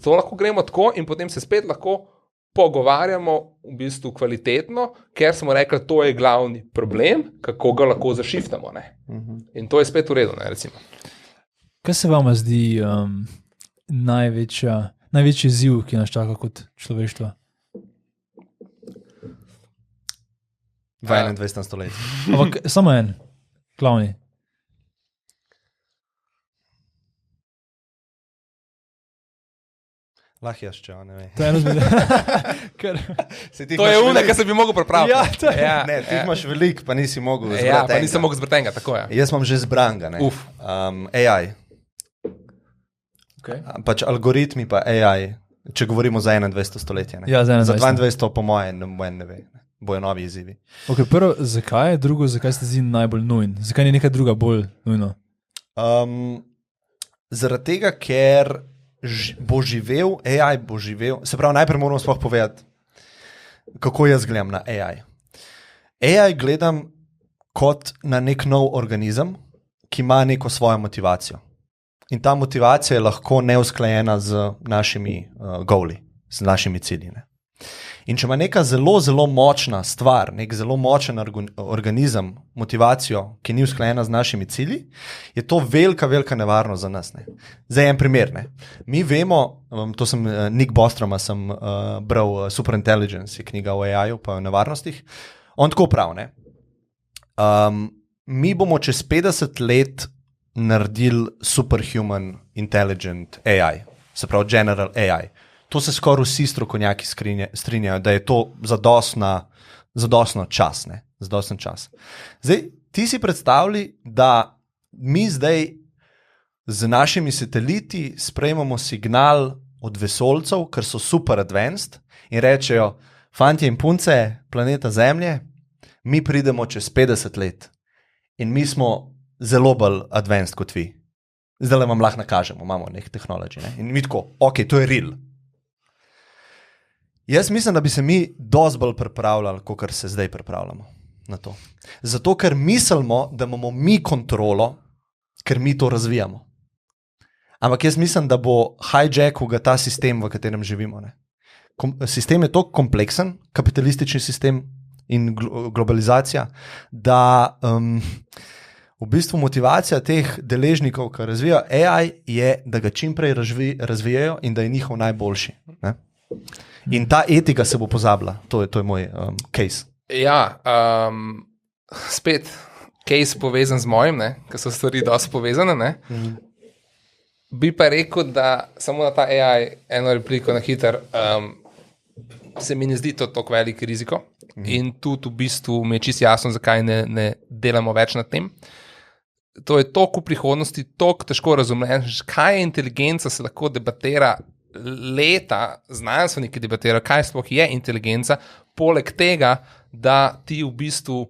to lahko gremo tako in potem se spet lahko pogovarjamo v bistvu kvalitetno, ker smo rekli, to je glavni problem, kako ga lahko zašiftamo. Ne? In to je spet v redu, ne, recimo. Kaj se vama zdi največji izziv, ki nas čaka kot človeštvo? V 21. stoletju. Ampak samo en, glavni. Lahko jaz, če ne ve. To je eno zmed. To je une, kar se bi mogel pripraviti. Ne, ti imaš veliko, pa nisi mogel zbrati. Ja, pa nisem mogel zbrati enega, tako je. Jaz imam že zbranga. AI. Okay. Pač algoritmi pa AI, če govorimo za 21. stoletje. Ne? Ja, za 21. Za 22. po moje ne ve. Bojo novi izzivi. Okay, prvo, zakaj? Drugo, zakaj se zdi najbolj nujen? Zakaj ni nekaj druga bolj nujno? Zaradi tega, ker bo živel, AI bo živel, se pravi, najprej moramo sploh povedati, kako jaz gledam na AI. AI gledam kot na nek nov organizem, ki ima neko svojo motivacijo. In ta motivacija je lahko neusklajena z našimi goali, z našimi cilji. Ne? In če ima neka zelo, zelo močna stvar, nek zelo močen organizem, motivacijo, ki ni usklajena z našimi cilji, je to velika, velika nevarnost za nas. Ne. Zdaj en primer. Ne. Mi vemo, to sem Nick Bostroma sem bral Superintelligence, je knjiga o AI-ju pa o nevarnostih. On tako pravi, mi bomo čez 50 let naredili superhuman intelligent AI, se pravi general AI. To se skoraj vsi strokovnjaki strinjajo, da je to zadostno čas. Ne? Zadosten čas. Zdaj, ti si predstavljaj, da mi zdaj z našimi sateliti sprejmemo signal od vesoljcev, ker so super advanced in rečejo, fantje in punce planeta Zemlje, mi pridemo čez 50 let in mi smo zelo bolj advanced kot vi. Zdaj le vam lahko nakažemo, imamo nek tehnologi. Ne? In mi tako, ok, to je real. Jaz mislim, da bi se mi dosti bolj pripravljali, kot se zdaj pripravljamo. na to. Zato, ker mislimo, da imamo mi kontrolo, ker mi to razvijamo. Ampak jaz mislim, da bo hijackal ga ta sistem, v katerem živimo. Ne? Sistem je tako kompleksen, kapitalistični sistem in globalizacija, da v bistvu motivacija teh deležnikov, ki razvijajo AI, je, da ga čim prej razvijajo in da je njihov najboljši. Ne? In ta etika se bo pozabila. To je moj case. Ja, spet case povezan z mojim, ker so stvari dosti povezane. Bi pa rekel, da samo na ta AI eno repliko na hiter, se mi ne zdi to tako velik riziko in tudi v bistvu mi je čisto jasno, zakaj ne delamo več na tem. To je toliko v prihodnosti, toliko težko razumeti, kaj je inteligenca, se lahko debatira leta, znanstveniki debatirajo, kaj sploh je inteligenca, poleg tega, da ti v bistvu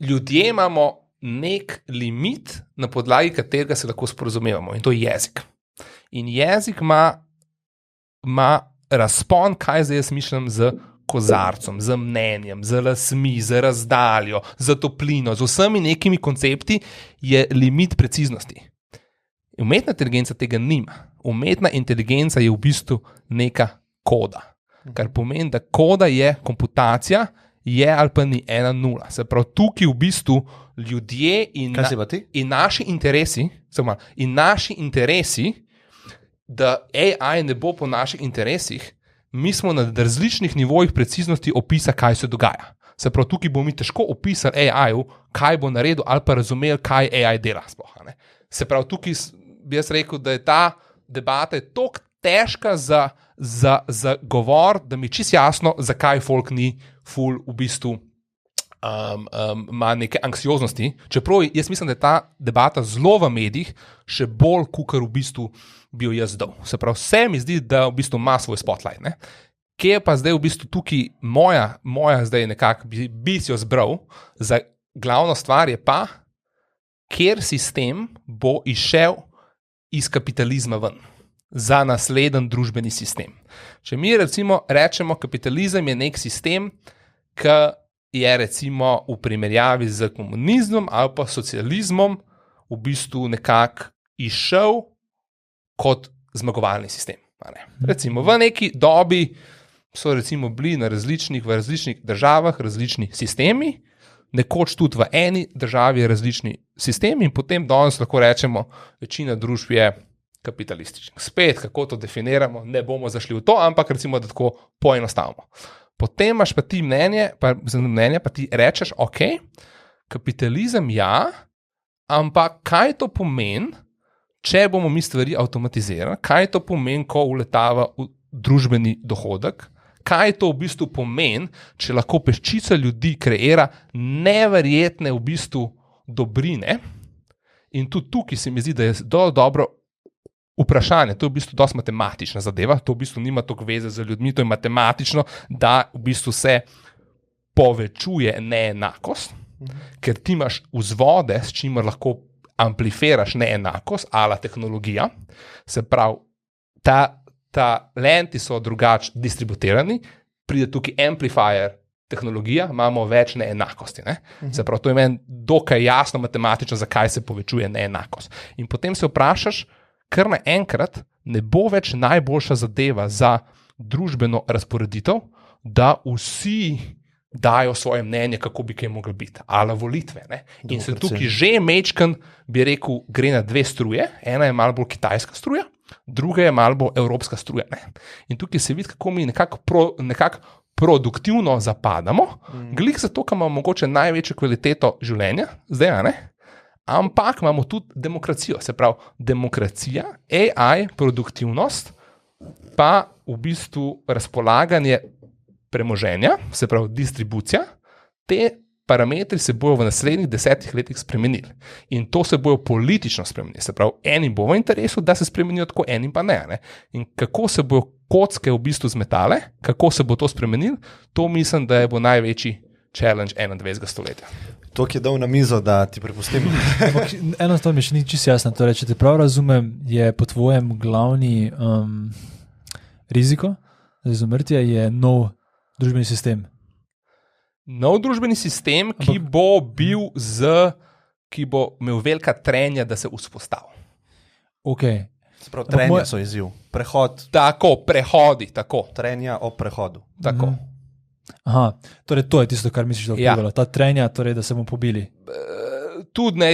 ljudje imamo nek limit, na podlagi katerega se lahko sporazumevamo, in to je jezik. In jezik ima razpon, kaj zdaj jaz mišljam z kozarcem, z mnenjem, z lasmi, z razdaljo, z toplino, z vsemi nekimi koncepti je limit preciznosti. Umetna inteligenca tega nima. Umetna inteligenca je v bistvu neka koda, kar pomeni, da koda je komputacija, je ali pa ni 1-0. Se pravi, tukaj v bistvu ljudje in naši interesi, da AI ne bo po naših interesih, mi smo na različnih nivojih preciznosti opisa, kaj se dogaja. Se pravi, tukaj bomo mi težko opisali AI-ju, kaj bo naredil ali pa razumeli, kaj AI dela sploh. Se pravi, tukaj bi jaz rekel, da je ta debata toliko težka za govor, da mi je čisto jasno, zakaj folk ni ful v bistvu ima neke anksioznosti. Čeprav jaz mislim, da je ta debata zelo v medijih, še bolj kukar v bistvu bi jo jaz dal. Se pravi, vse mi zdi, da v bistvu ima svoj spotlight. Ne? Kje je pa zdaj v bistvu tukaj moja zdaj nekako bi si jo zbral, za glavno stvar je pa, kjer sistem bo išel iz kapitalizma ven, za nasleden družbeni sistem. Če mi recimo rečemo, kapitalizem je nek sistem, ki je recimo v primerjavi z komunizmom ali pa socializmom v bistvu nekako išel kot zmagovalni sistem. Recimo v neki dobi so recimo bili v različnih državah različni sistemi, nekoč tudi v eni državi različni sistemi in potem danes lahko rečemo, večina družb je kapitalističnih. Spet, kako to definiramo, ne bomo zašli v to, ampak recimo, da tako poenostavimo. Potem imaš pa ti mnenje, pa ti rečeš, ok, kapitalizem ja, ampak kaj to pomeni, če bomo mi stvari avtomatizirali, kaj to pomeni, ko uletava v družbeni dohodek, kaj to v bistvu pomeni, če lahko peščica ljudi kreira neverjetne v bistvu dobrine. In tudi tukaj se mi zdi, da je dobro vprašanje, to je v bistvu dosti matematična zadeva, to v bistvu nima toliko veze z ljudmi, to je matematično, da v bistvu se povečuje neenakost, ker ti imaš vzvode, s čimer lahko amplifiraš neenakost, ala tehnologija, se pravi, talenti so drugače distribuirani, pride tukaj amplifier tehnologija, imamo več neenakosti. Ne? Se pravi, to je meni dokaj jasno matematično, zakaj se povečuje neenakost. In potem se vprašaš, kar naenkrat ne bo več najboljša zadeva za družbeno razporeditev, da vsi dajo svoje mnenje, kako bi kaj mogli biti, ali volitve. Ne? In se tukaj že mečkan, bi rekel, gre na dve struje, ena je malo bolj kitajska struja, druga je malo bolj evropska struja. Ne? In tukaj se vidi, kako mi nekako produktivno zapadamo, glih zato, ker imamo mogoče največjo kvaliteto življenja, zdaj, ne? Ampak imamo tudi demokracijo, se pravi demokracija, AI, produktivnost, pa v bistvu razpolaganje premoženja, se pravi distribucija, te parametri se bojo v naslednjih 10 letih spremenili. In to se bojo politično spremenili, se pravi enim bo v interesu, da se spremenijo tako, enim pa ne. In kako se bojo kocke v bistvu zmetale, kako se bo to spremenilo, to mislim, da bo največji challenge 21. stoletja. To, ki je dal na mizo, da ti prepustim. Eno stvar mi še ni čisto jasno. Torej, če te prav razumem, je po tvojem glavni riziko za izumrtje je nov družbeni sistem. nov družbeni sistem, ki bo imel velika trenja, da se vzpostavi. Okay. Sprav, trenja so izziv. Prehod. Tako, prehodi, tako. Trenja o prehodu. Tako. Aha, torej to je tisto, kar misliš, da je vplivalo. Ta trenja, torej, da se bomo pobili. Tudi ne,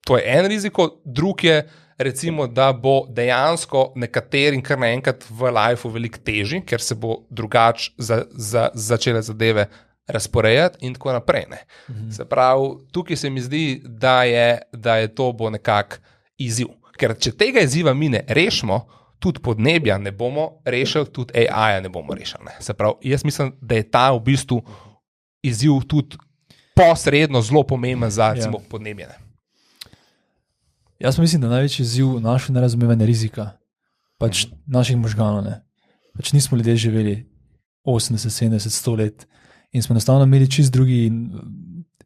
to je en riziko, drug je, recimo, da bo dejansko nekaterim kar naenkrat v lifeu veliko težji, ker se bo drugače začele zadeve razporejati in tako naprej. Se pravi, tukaj se mi zdi, da je to bo nekak izziv. Ker če tega izziva mi ne rešimo, tudi podnebja ne bomo rešili, tudi AI-ja ne bomo rešili. Se pravi, jaz mislim, da je ta v bistvu izziv tudi posredno zelo pomemben za recimo podnebje. Jaz mislim, da največji izziv naše nerazumevanje rizika, pač naših možganov. Pač nismo ljudje živeli 80, 70, 100 let in smo enostavno imeli čist drugi,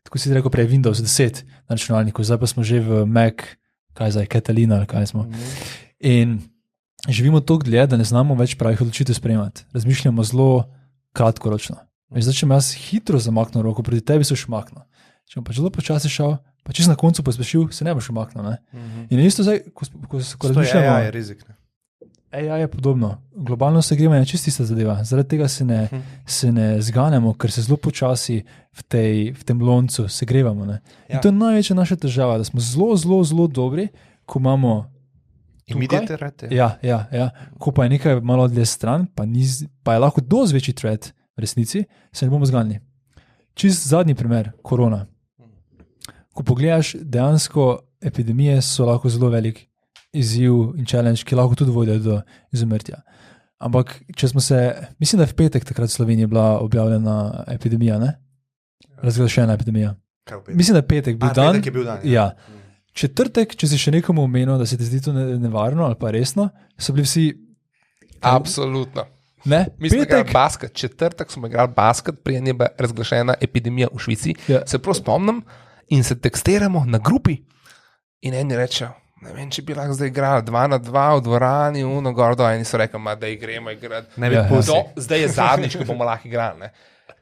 tako si rekel prej, Windows 10 na računalniku, zdaj pa smo že v Mac, kaj zdaj, Catalina ali kaj smo. In živimo toliko dlje, da ne znamo več pravih odločitev sprejemati. Razmišljamo zelo kratkoročno. Zdaj, če me jaz hitro zamaknem roko, proti tebi se šmaknem. Če bom pač zelo počasi šel, pa čist na koncu pospešil, se ne boš umaknil. In isto zdaj, ko razmišljamo... AI je rizik. AI je podobno. Globalno segrevanje je čist ista zadeva. Zaradi tega se ne zganemo, ker se zelo počasi v tem loncu segrevamo. In to je največja naša težava, da smo zelo, zelo, zelo dobri, ko imamo immediate threat. Ja. Ko pa je nekaj malo dlje stran, pa je lahko dosti večji threat v resnici, se ne bomo zganili. Čist zadnji primer, korona. Ko pogledaš, dejansko epidemije so lahko zelo velik izziv in challenge, ki lahko tudi vodijo do izumrtja. Ampak, če smo se, mislim, da je v petek takrat v Sloveniji bila objavljena epidemija, ne? Razglašena epidemija. Mislim, da je petek bil dan. Petek je bil dan. Ja. Četrtek, če si še nekomu omenil, da se ti zdi to nevarno ali pa resno, so bili vsi... Absolutno. Ne? Mislim, da je basket. Četrtek smo igrali basket, prije je bila razglašena epidemija v Švici. Se prav spomnim in se tekstiramo na grupi in eni rečejo, ne vem, če bi lahko zdaj igrali 2 na 2 v dvorani, gordo, eni so rekli, da gremo igrati. Zdaj je zadnjič, ko bomo lahko igrali.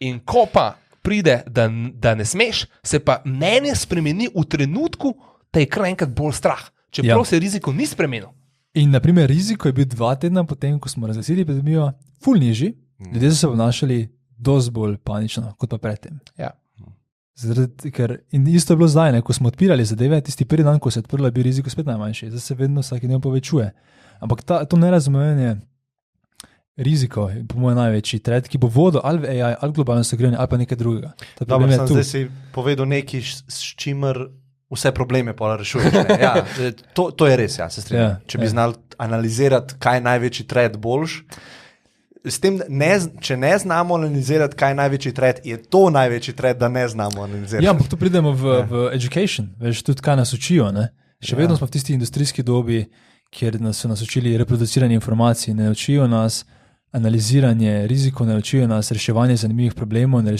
In ko pa pride, da ne smeš, se pa mnenje spremeni v trenutku, da je kar enkrat bolj strah. Čeprav se riziko ni spremenil. In naprimer riziko je bil 2 tedna potem, ko smo razglasili epidemijo, ful nižji, ljudje so se obnašali dosti bolj panično, kot pa predtem. Ja. In isto je bilo zdaj, ko smo odpirali zadeve, tisti prvi dan, ko se je odprlo, je bil riziko spet najmanjši, zdaj se vedno vsaki dan povečuje. Ampak to nerazumevanje riziko je po mojem največji threat, ki bo vodil ali v AI, ali globalno segrevanje, ali pa nekaj drugega. Dobro, zdaj si povedal nekaj, s čimer vse probleme pa rešuješ. Ja, to je res, se strinjam. Če bi znali analizirati, kaj je največji threat boljš, s tem, če ne znamo analizirati, kaj je največji threat, je to največji threat, da ne znamo analizirati. Ja, ampak tu pridemo v education, veš, tudi kaj nas učijo. Še vedno smo v tisti industrijski dobi, kjer so nas učili reproduciranje informacij, ne učijo nas analiziranje rizikov, ne učijo nas reševanje zanimivih problemov, ne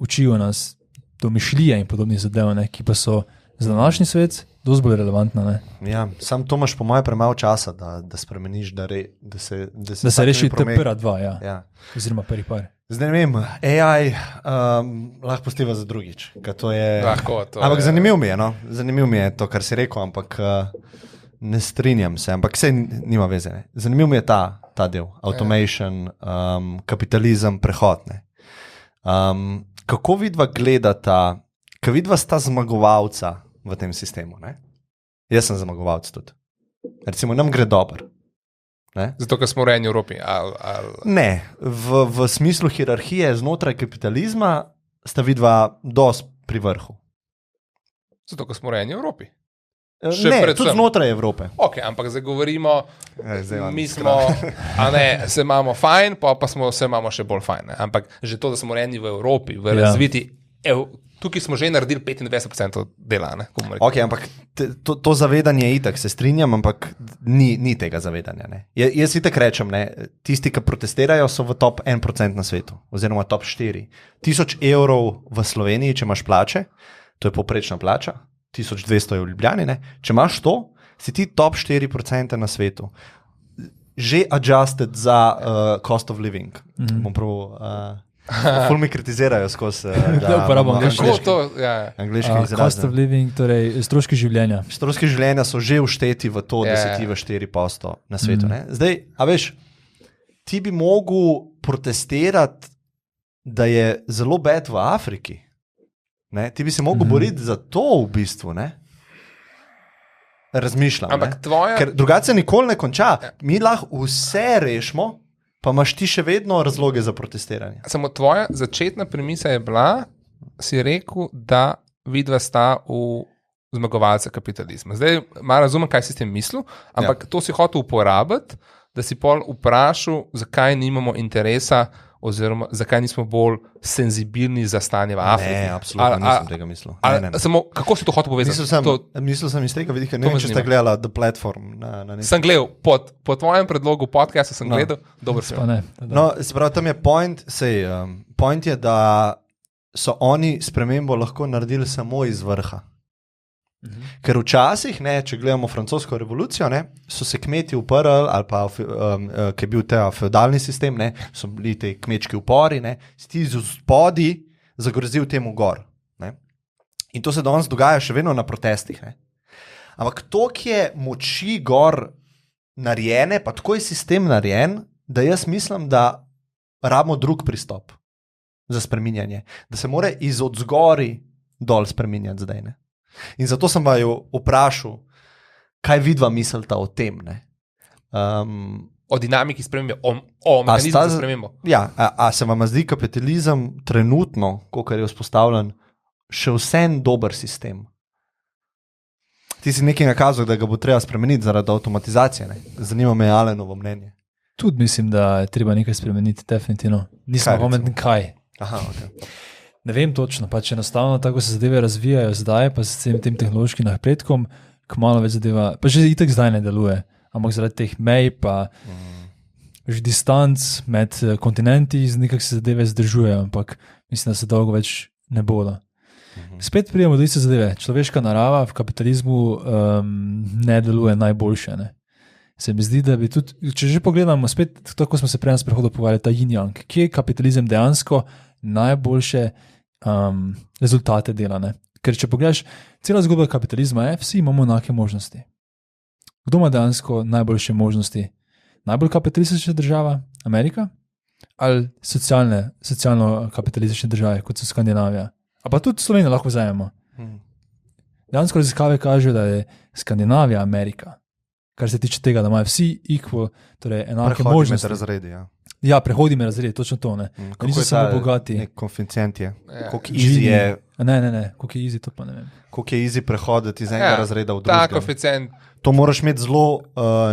učijo nas domišljije in podobnih zadev, ki pa so za današnji svet dosti bolj relevantna. Ja, sam to imaš po moje premalo časa, da spremeniš, da se reši te prva 2, ja. Oziroma prvih par. Zdaj ne vem, AI lahko postiva za drugič. Ampak zanimiv mi je to, kar si rekel, ampak ne strinjam se, ampak vse nima veze. Zanimiv mi je ta del, automation, kapitalizem, prehod. Kako vidva gledata, ko vidva sta zmagovalca v tem sistemu? Jaz sem zmagovalc tudi. Recimo, nam gre dobro. Zato, ker smo urejeni v Evropi? Ne, v smislu hierarhije znotraj kapitalizma sta vidva dosti pri vrhu. Zato, ker smo urejeni v Evropi? Tudi znotraj Evrope. Ok, ampak zdaj govorimo, mi smo, se imamo fajn, pa se imamo še bolj fajn. Ampak že to, da smo urejeni v Evropi, v razviti, tukaj smo že naredili 25% dela. Ok, ampak to zavedanje je itak, se strinjam, ampak ni tega zavedanja. Jaz itak rečem, tisti, ki protestirajo, so v top 1% na svetu, oziroma top 4. 1000 evrov v Sloveniji, če imaš plače, to je povprečna plača, 1200 je v Ljubljani, če imaš to, si ti top 4% na svetu. Že adjusted za cost of living. Ful mi kritizirajo skozi, Da uporabljam Kako to? Ja. angliški Cost izraz. of living, torej stroški življenja. Stroški življenja so že všteti v to, da si ti v 4% na svetu. Ne? Zdaj, a veš, ti bi mogel protestirati, da je zelo bed v Afriki. Ne? Ti bi se mogel boriti za to v bistvu. Ne? Razmišljam. Ampak ne? tvoja... Ker drugače se nikoli ne konča. Mi lahko vse rešimo, pa imaš ti še vedno razloge za protestiranje. Samo tvoja začetna premisa je bila, si rekel, da vidva sta v zmagovalca kapitalizma. Zdaj malo razumem, kaj si s tem mislil, ampak to si hotel uporabiti, da si pol vprašal, zakaj nimamo interesa oziroma zakaj nismo bolj senzibilni za stanje v Afriki. Ne, absolutno nisem tega mislil. Ne. Samo, kako si to hotel povedati? Mislil sem iz tega vidika, ne vem, če ste gledali The Platform. Sem gledal, po tvojem predlogu podcasta sem gledal, dober film. No, se pravi, tam je point, point je, da so oni spremembo lahko naredili samo iz vrha. Ker včasih, ne, če gledamo francosko revolucijo, ne, so se kmeti uprli, ali pa ki je bil ta feudalni sistem, ne, so bili te kmečki upori, ne, si ti z spodaj zagrozil temu gor. Ne. In to se danes dogaja še vedno na protestih. Ne. Ampak toliko je moči gor narejene, pa tako je sistem narejen, da jaz mislim, da rabimo drug pristop za spreminjanje. Da se mora iz odzgori dol spreminjati zdaj. Ne. In zato sem vaju vprašal, kaj vidva mislita o tem. Ne? O dinamiki spremembe, o mehanizmu za spremembo. Ja, a se vam zdi kapitalizem trenutno, kakor je vzpostavljen, še vsem dober sistem? Ti si nekaj nakazal, da ga bo treba spremeniti zaradi avtomatizacije. Ne? Zanima me Alenovo mnenje. Tudi mislim, da je treba nekaj spremeniti, definitivno. Nisem pametni kaj. Aha, okay. Ne vem točno, pač enostavno tako se zadeve razvijajo zdaj, pa s tem tehnološkim napredkom, kmalu več zadeva, pa že itak zdaj ne deluje, ampak zaradi teh mej pa že distanc med kontinenti nekako se zadeve zdržujejo, ampak mislim, da se dolgo več ne bodo. Spet pridemo do iste zadeve. Človeška narava v kapitalizmu ne deluje najboljše. Ne? Se mi zdi, da bi tudi, če že pogledamo spet, tako smo se prej na sprehodu pogovarjali, ta yin-yang, kje je kapitalizem dejansko najboljše rezultate dela. Ne? Ker če pogledaš, cela zgodba kapitalizma je, vsi imamo enake možnosti. Kdo ima dejansko najboljše možnosti? Najbolj kapitalistična država, Amerika? Ali socialno kapitalistične države, kot so Skandinavija? A pa tudi Slovenijo lahko vzajemo. Dejansko raziskave kažejo, da je Skandinavija Amerika, kar se tiče tega, da imajo vsi equal, torej enake možnosti. Razredi, ja. Ja, prehodi med razredi, točno to. Ne. Niso samo bogati. Nek koeficient je. Koliko easy je. Ne, koliko je easy, to pa ne vem. Koliko je easy prehoditi iz enega razreda v drugega. Ta koeficient. To moraš imeti zelo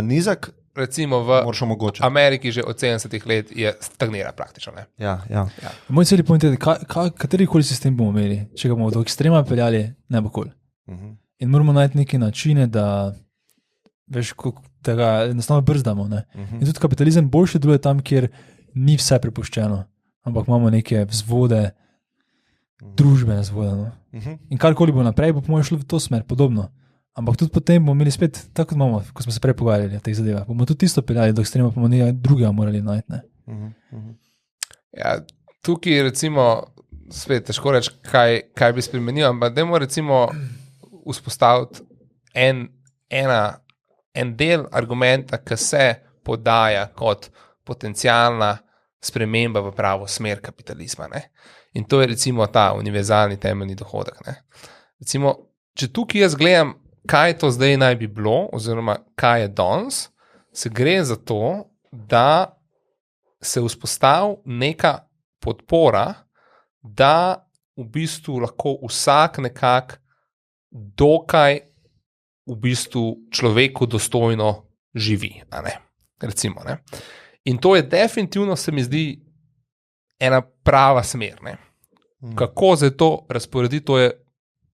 nizek. Recimo v Ameriki že od 70 let je stagnira praktično. Ne? Ja. Moj celi point je, katerikoli sistem bomo imeli, če ga bomo do ekstrema peljali, ne bo kul. In moramo najti neke načine, da veš, tega enostavno brzdamo. In tudi kapitalizem boljše deluje tam, kjer ni vse prepuščeno, ampak imamo neke vzvode, družbene vzvode. No? In karkoli bo naprej, bo po mojem šlo v to smer, podobno. Ampak tudi potem bomo imeli spet, tako kot imamo, ko smo se prej pogovarjali o teh zadevah, bomo tudi isto peljali do ekstrema, pa bomo nekaj drugega morali najti. Ja, tukaj recimo, spet težko reči, kaj bi spremenil, ampak dajmo recimo vzpostaviti en del argumenta, ki se podaja kot potencialna sprememba v pravo smer kapitalizma. Ne? In to je recimo ta univerzalni temeljni dohodek. Ne? Recimo, če tukaj jaz gledam, kaj to zdaj naj bi bilo, oziroma kaj je danes, se gre za to, da se vzpostavi neka podpora, da v bistvu lahko vsak nekako dokaj v bistvu človeku dostojno živi. Recimo, ne? In to je definitivno, se mi zdi, ena prava smer. Ne? Kako se to razporedi, to je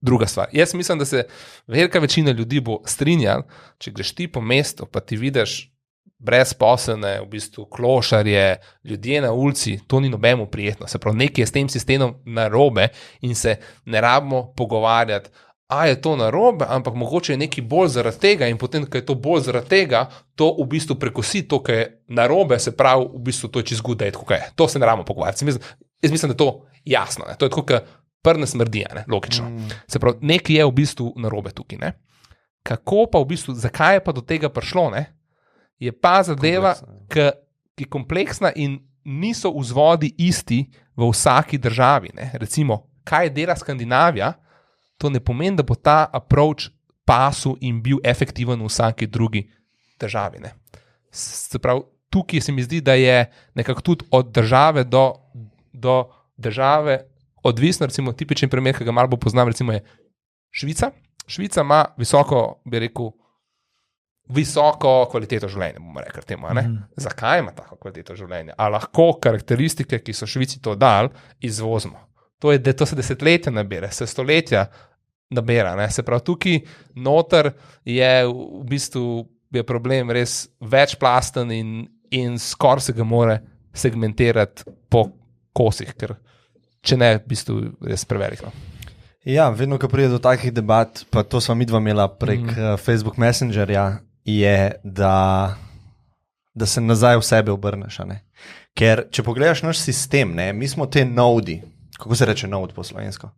druga stvar. Jaz mislim, da se velika večina ljudi bo strinjala, če greš ti po mestu, pa ti vidiš brezposelne, v bistvu klošarje, ljudje na ulici, to ni nobemu prijetno. Se pravi, nekaj je s tem sistemom narobe in se ne rabimo pogovarjati, a je to narobe, ampak mogoče je nekaj bolj zaradi tega in potem, ko je to bolj zaradi tega, to v bistvu prekosi to, kar je narobe, se pravi, v bistvu to je čez good date, kako je. To se ne rabimo pogovarjati. Jaz mislim, da je to jasno. Ne? To je tako, kot prne smrdi, ne? Logično. Se pravi, nekaj je v bistvu narobe tukaj. Ne? Kako pa v bistvu, zakaj je pa do tega prišlo, ne? Je pa zadeva, ki je kompleksna in niso vzvodi isti v vsaki državi. Ne? Recimo, kaj dela Skandinavija, to ne pomeni, da bo ta approach pasu in bil efektiven v vsaki drugi državi. Ne? Se pravi, tukaj se mi zdi, da je nekako tudi od države do države odvisno, recimo tipičen primer, ki ga malo bolj poznam, recimo je Švica. Švica ima visoko, bi rekel, visoko kvaliteto življenja, bomo rekli temu. Zakaj ima tako kvaliteto življenja? A lahko karakteristike, ki so Švici to dali, izvozimo. To se desetletja nabere, se stoletja nabera. Ne? Se pravi, tukaj noter je v bistvu je problem res večplasten in skoraj se ga more segmentirati po kosih, ker če ne, v bistvu res prevelik. No? Ja, vedno, ko pride do takih debat, pa to sva midva imela prek Facebook Messengerja, je, da se nazaj v sebe obrneš. Ker, če pogledaš naš sistem, ne, mi smo te nodi. Kako se reče node po slovensko?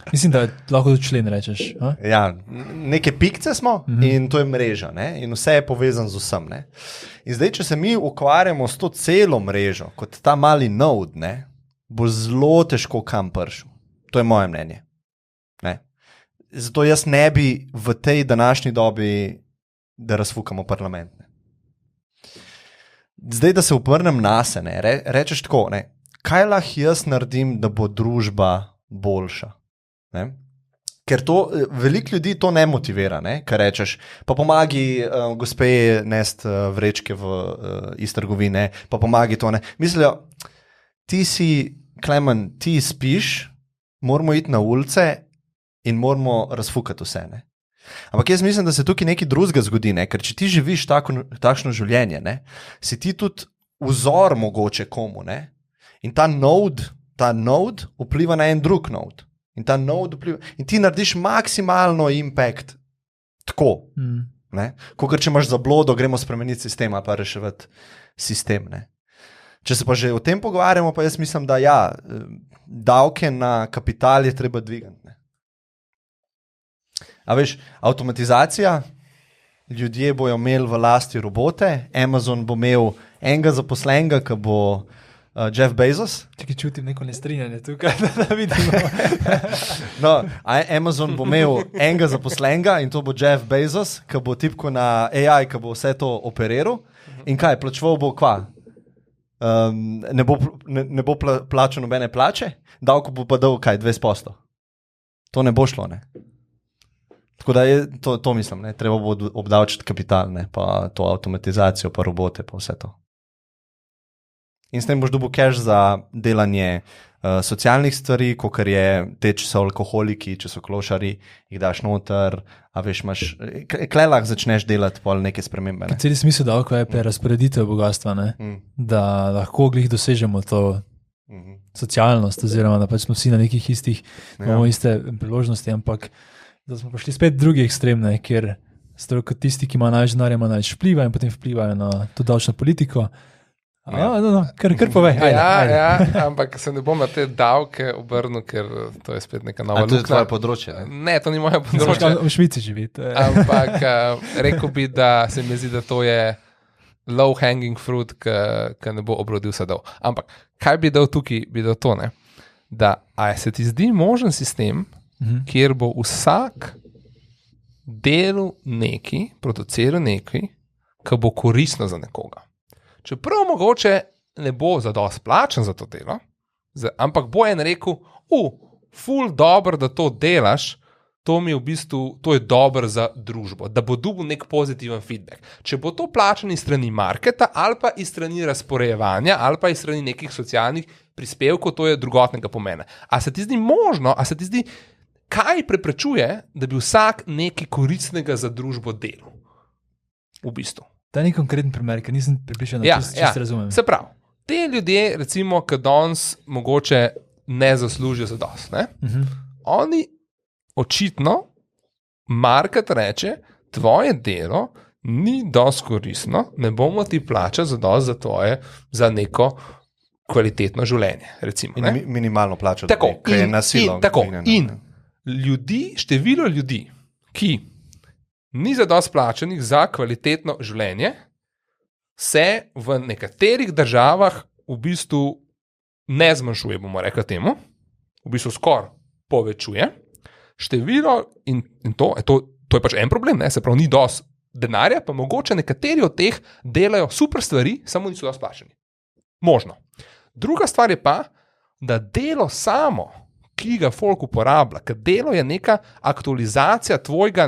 Mislim, da lahko tudi člen rečeš. A? Ja, neke pikce smo in to je mreža, ne? In vse je povezano z vsem. Ne? In zdaj, če se mi ukvarjamo s to celo mrežo, kot ta mali node, ne, bo zelo težko kam prišel. To je moje mnenje. Ne? Zato jaz ne bi v tej današnji dobi, da razfukamo parlament. Ne? Zdaj, da se obrnem nase, ne? Rečeš tako, ne? Kaj lahko jaz naredim, da bo družba boljša? Ne? Ker to, veliko ljudi to ne motivira, ne? Kar rečeš, pa pomagi gospe nesti vrečke iz trgovine, pa pomagi to. Ne? Mislijo, ti si, Klemen, ti spiš, moramo iti na ulice in moramo razfukati vse. Ne? Ampak jaz mislim, da se tukaj nekaj drugega zgodi, ne? Ker če ti živiš takšno življenje, ne? Si ti tudi vzor mogoče komu. Ne? In ta node vpliva na en drug node. In ta node vpliva. In ti narediš maksimalno impact tako. Kakor če imaš zablodo, gremo spremeniti sistem ali pa reševati sistem. Ne? Če se pa že o tem pogovarjamo, pa jaz mislim, da ja, davke na kapital je treba dvigati. Ne? A veš, avtomatizacija, ljudje bojo imeli v lasti robote, Amazon bo imel enega zaposlenega, ki bo Jeff Bezos. Čekaj, čutim neko nestrinjanje tukaj, da vidimo. No, Amazon bo imel enega zaposlenega in to bo Jeff Bezos, ki bo tipko na AI, ki bo vse to operiral. In kaj, plačeval bo kva? Ne bo plačal nobene plače, davko bo pa dal kaj, 20%. To ne bo šlo, ne? Tako da je to mislim, ne? Treba bo obdavčiti kapital, ne? Pa to avtomatizacijo, pa robote, pa vse to. In s tem boš dobil cash za delanje socialnih stvari, kot je te, če so alkoholiki, če so klošari, jih daš noter, a veš, kle lahko začneš delati pol neke spremembe. Ne? Celi smisel davko je prerazporeditev bogatstva, ne? Da lahko glih dosežemo to socialnost, oziroma da pač smo vsi na nekih istih, imamo iste priložnosti, ampak da smo prišli spet drugi ekstremne, kjer kot tisti, ki ima največ denarja, ima največ vpliva in potem vplivajo na to davčno politiko. Kar povej. Ja, ampak se ne bom na te davke obrnil, ker to je spet neka nova luknja. To je tvoje področje? Ne, to ni moje področje. V Švici živi. Ampak rekel bi, da se mi zdi, da to je low hanging fruit, ki ne bo obrodil sadov. Ampak kaj bi dal tukaj, bi dal to, ne? Da se ti zdi možen sistem, kjer bo vsak delal nekaj, produciral nekaj, ki bo koristno za nekoga. Čeprav mogoče ne bo zadosti plačen za to delo, ampak bo en rekel, ful dobro, da to delaš, to mi v bistvu, to je dobro za družbo, da bo dobil nek pozitiven feedback. Če bo to plačan iz strani marketa, ali pa iz strani razporejevanja, ali pa iz strani nekih socialnih prispevkov, to je drugotnega pomena. A se ti zdi možno, kaj preprečuje, da bi vsak nekaj koristnega za družbo delal? V bistvu. To je nek konkreten primer, ker nisem pripričan, da čist razumem. Se pravi, te ljudje, recimo, ki danes mogoče ne zaslužijo za dost, ne? Oni očitno, market reče, tvoje delo ni dost koristno, ne bomo ti plačali za dost za neko kvalitetno življenje. Recimo, In minimalno plačo, tako, ki je na silo. In število ljudi, ki ni zadosti plačanih za kvalitetno življenje, se v nekaterih državah v bistvu ne zmanjšuje, bomo rekli temu, v bistvu skoraj povečuje. Število, in to je pač en problem, ne? Se pravi, ni dosti denarja, pa mogoče nekateri od teh delajo super stvari, samo niso dosti plačani. Možno. Druga stvar je pa, da delo samo, ki ga folk uporablja, ker delo je neka aktualizacija tvojega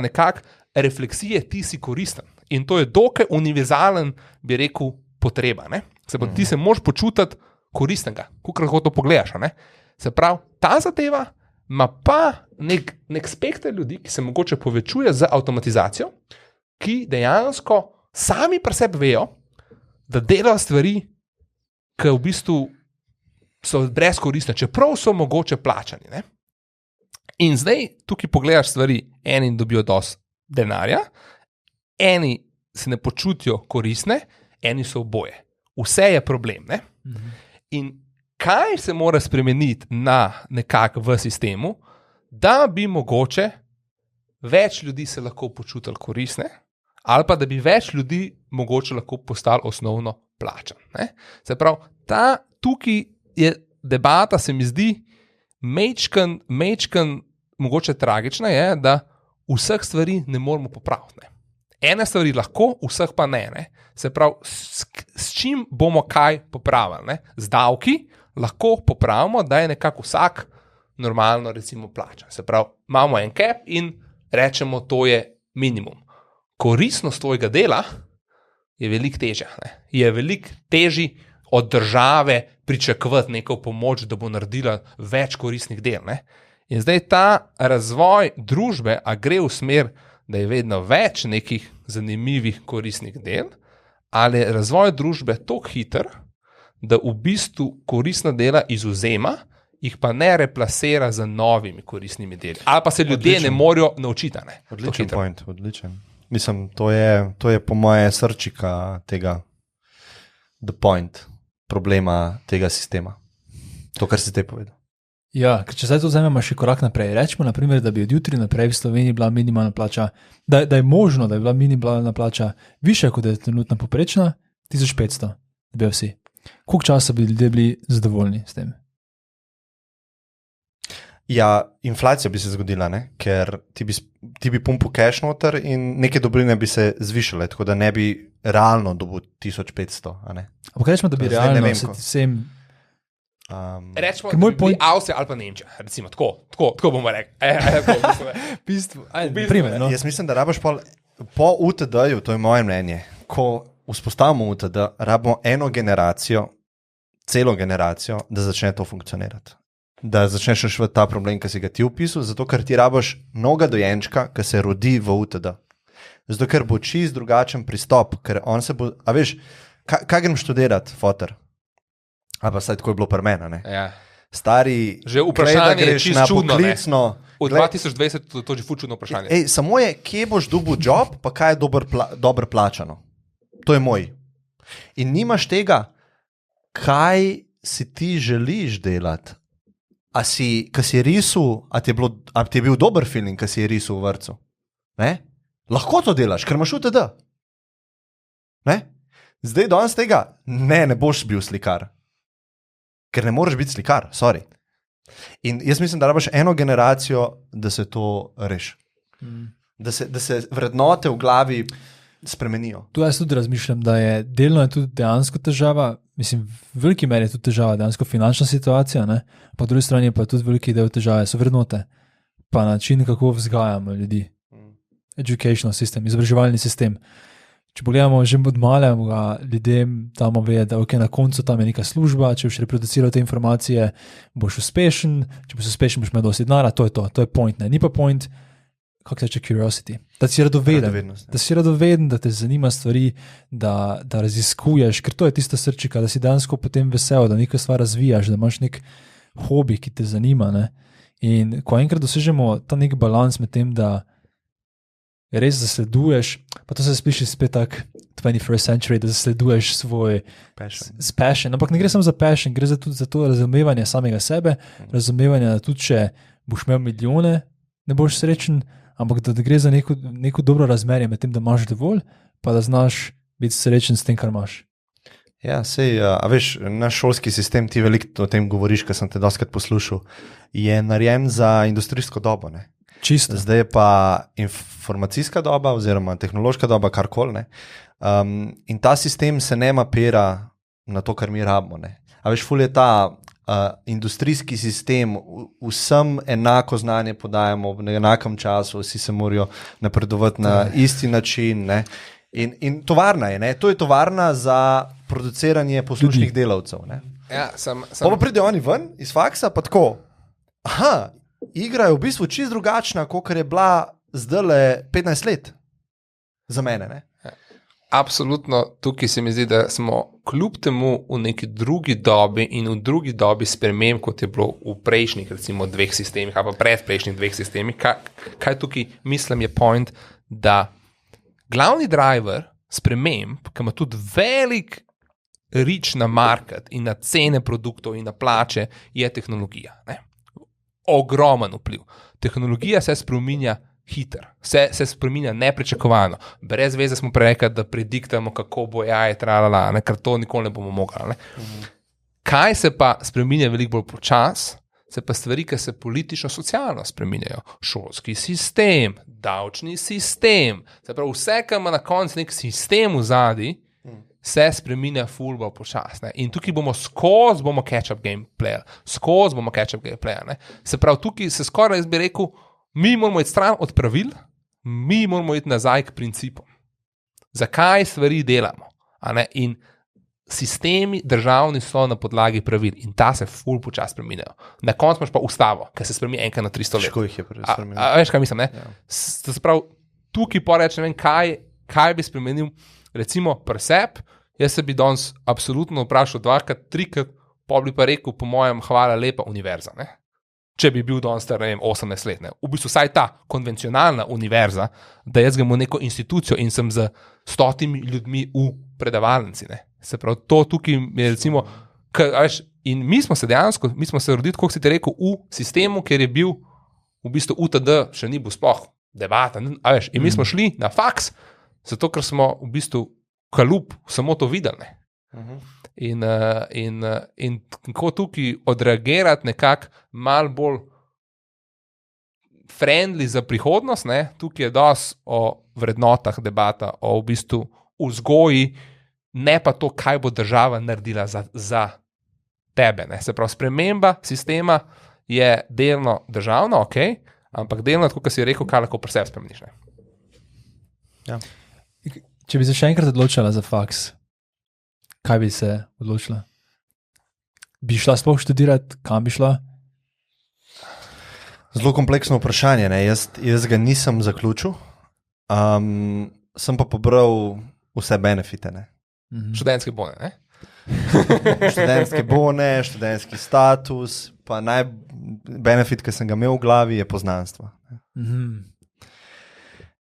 refleksije, ti si koristen. In to je dokaj univerzalen, bi rekel, potreba. Ne? Se pravi, ti se moraš počutiti koristnega, kako to pogledaš. Ne? Se pravi, ta zadeva ima pa nek spekter ljudi, ki se mogoče povečuje z avtomatizacijo, ki dejansko sami pri sebi vejo, da delajo stvari, ki v bistvu so brezkoristne, čeprav so mogoče plačani. Ne? In zdaj tukaj pogledaš stvari, eni dobijo dosti denarja, eni se ne počutijo koristne, eni so oboje. Vse je problem. Ne? In kaj se mora spremeniti nekako v sistemu, da bi mogoče več ljudi se lahko počutili koristne, ali pa da bi več ljudi mogoče lahko postali osnovno plačan. Ne? Se pravi, tukaj je debata, se mi zdi, mečken mogoče tragična je, da vseh stvari ne moramo popraviti. Ne? Ene stvari lahko, vseh pa ne. Ne? Se pravi, s čim bomo kaj popravili? Ne? Z davki lahko popravimo, da je nekako vsak normalno recimo plačan. Se pravi, imamo en cap in rečemo, to je minimum. Koristnost tvojega dela je veliko težja. Ne? Je veliko težji od države pričakovati neko pomoč, da bo naredila več koristnih del. Ne? In zdaj ta razvoj družbe, a gre v smer, da je vedno več nekih zanimivih koristnih del, ali je razvoj družbe tako hiter, da v bistvu koristna dela izvzema, jih pa ne replasira z novimi koristnimi deli. Ali pa se ljudje ne morajo naučiti. Ne? Odličen point, odličen. Mislim, to je po moje srčika tega, the point, problema tega sistema. To, kar si te povedal. Ja, ker če zdaj to vzamemo še korak naprej. Rečemo, naprimer, da bi od jutri naprej v Sloveniji bila minimalna plača, da je možno, da je bila minimalna plača višja, kot je trenutna poprečna, 1500, da bi vsi. Koliko časa bi ljudje bili zadovoljni s tem? Ja, inflacija bi se zgodila, ne? Ker ti bi pumpal cash noter in neke dobrine bi se zvišale, tako da ne bi realno dobil 1500. Ampak rečemo, da bi realno vsem... Rečemo, da bi Avstrija ali pa Nemčija, recimo, tako bomo rekli. Primer, no. Jaz mislim, da rabiš po UTD-ju, to je moje mnenje, ko vzpostavimo UTD, rabimo eno generacijo, celo generacijo, da začne to funkcionirati. Da začneš reševati ta problem, ki si ga ti opisal, zato ker ti rabiš mnoga dojenčka, ki se rodi v UTD. Zato ker bo čist drugačen pristop, ker on se bo, a veš, kaj grem študirati, foter? A pa saj tako je bilo pri meni, ne? Ja. Stari, že vprašanje je čisto čudno, poklicno, v 2020 to je čudno vprašanje. Samo je, kje boš dobil job, pa kaj je dobro plačano. To je moj. In nimaš tega, kaj si ti želiš delati. A si risal, a ti je bil dober feeling, ko si je risal v vrtcu? Ne? Lahko to delaš, ker imaš UTD. Ne? Zdaj danes tega ne boš bil slikar. Ker ne moreš biti slikar, sorry. In jaz mislim, da rabiš eno generacijo, da se to reši. Da se vrednote v glavi spremenijo. Tu jaz tudi razmišljam, da je delno je tudi dejansko težava, mislim, v veliki meri je tudi težava dejansko finančna situacija, ne? Po drugi strani pa tudi veliki del težave so vrednote, pa način, kako vzgajamo ljudi. Educational system, izobraževalni sistem. Če pogledamo že od malega, ljudem damo vedeti, da okay, na koncu tam je neka služba, če boš reproduciral te informacije, boš uspešen, če boš uspešen, boš imel dosti denarja, to je point, ne. Ni pa point, kako se reče curiosity, da si radoveden, da te zanima stvari, da raziskuješ, ker to je tista srčika, da si dejansko potem vesel, da nekaj stvar razvijaš, da imaš nek hobi, ki te zanima. Ne? In ko enkrat dosežemo ta nek balans med tem, da res zasleduješ, pa to se sliši spet tak 21st century, da zasleduješ svoj passion, ampak ne gre samo za passion, gre tudi za to razumevanje samega sebe, razumevanje, da tudi če boš imel milijone, ne boš srečen, ampak da gre za neko dobro razmerje med tem, da imaš dovolj, pa da znaš biti srečen s tem, kar imaš. Ja, sej, a veš, naš šolski sistem, ti veliko o tem govoriš, ker sem te doskrat poslušal, je narejen za industrijsko dobo, ne? Čisto. Zdaj je pa informacijska doba oziroma tehnološka doba, karkoli, ne? In ta sistem se ne mapira na to, kar mi rabimo, ne? A veš, ful je ta industrijski sistem, vsem enako znanje podajamo v enakem času, vsi se morajo napredovati na isti način, ne? In tovarna je, ne? To je tovarna za produciranje poslušnih delavcev, ne? Ja, Pa pride oni ven iz faksa, pa tako, igra je v bistvu čisto drugačna, kot je bila zdajle 15 let za mene, ne? Absolutno, tukaj se mi zdi, da smo kljub temu v neki drugi dobi in v drugi dobi sprememb, kot je bilo v prejšnjih, recimo, 2 sistemih, ali pa predprejšnjih 2 sistemih. Kaj tukaj mislim je point, da glavni driver sprememb, ki ima tudi velik reach na market in na cene produktov in na plače, je tehnologija, ne? Ogromen vpliv. Tehnologija se spreminja hitro, se spreminja nepričakovano. Brez veze smo rekli, da prediktamo, kako bo AI tralala, ne, ker to nikoli ne bomo mogli. Kaj se pa spreminja veliko bolj počas, se pa stvari, ki se politično-socialno spreminjajo. Šolski sistem, davčni sistem, se pravi vse, kar ima na koncu nek sistem v zadnji, se spreminja ful bolj počasno. In tukaj bomo skozi catch-up game player, Se pravi, tukaj se skoraj, jaz bi rekel, mi moramo iti stran od pravil, mi moramo iti nazaj k principom. Zakaj stvari delamo? In sistemi državni so na podlagi pravil in ta se ful počas spreminjajo. Na koncu imaš pa ustavo, ki se spremeni enkrat na 300 let. Težko jih je spremeniti. Veš, kaj mislim, ne? Se pravi, tukaj poreč, ne vem, kaj bi spremenil, recimo presep, jaz se bi danes absolutno vprašal 2-krat, 3-krat, pa bi pa rekel, po mojem, hvala lepa univerza, ne? Če bi bil danes star, ne vem, 18 let, ne? V bistvu vsaj ta konvencionalna univerza, da jaz grem v neko institucijo in sem z 100 ljudmi v predavalnici, ne? Se pravi, to tukaj je recimo, in mi smo se rodili, kot si ti rekel, v sistemu, ker je bil v bistvu UTD, še ni bil sploh debata, in mi smo šli na faks, zato ker smo v bistvu kalup samo to videli, ne? In kako tukaj odreagirati nekako malo bolj friendly za prihodnost, ne? Tukaj je dosti o vrednotah debata, o v bistvu vzgoji, ne pa to, kaj bo država naredila za tebe, ne? Se pravi, sprememba sistema je delno državna, ok, ampak delno, tako kot si rekel, kaj lahko pri sebi spremeniš, ne? Ja. Če bi se še enkrat odločila za faks, kaj bi se odločila? Bi šla sploh študirati, kam bi šla? Zelo kompleksno vprašanje, ne? Jaz ga nisem zaključil, sem pa pobral vse benefite, ne? Študentske bone, ne? Študentske bone, študentski status, pa benefit, ki sem ga imel v glavi, je poznanstvo.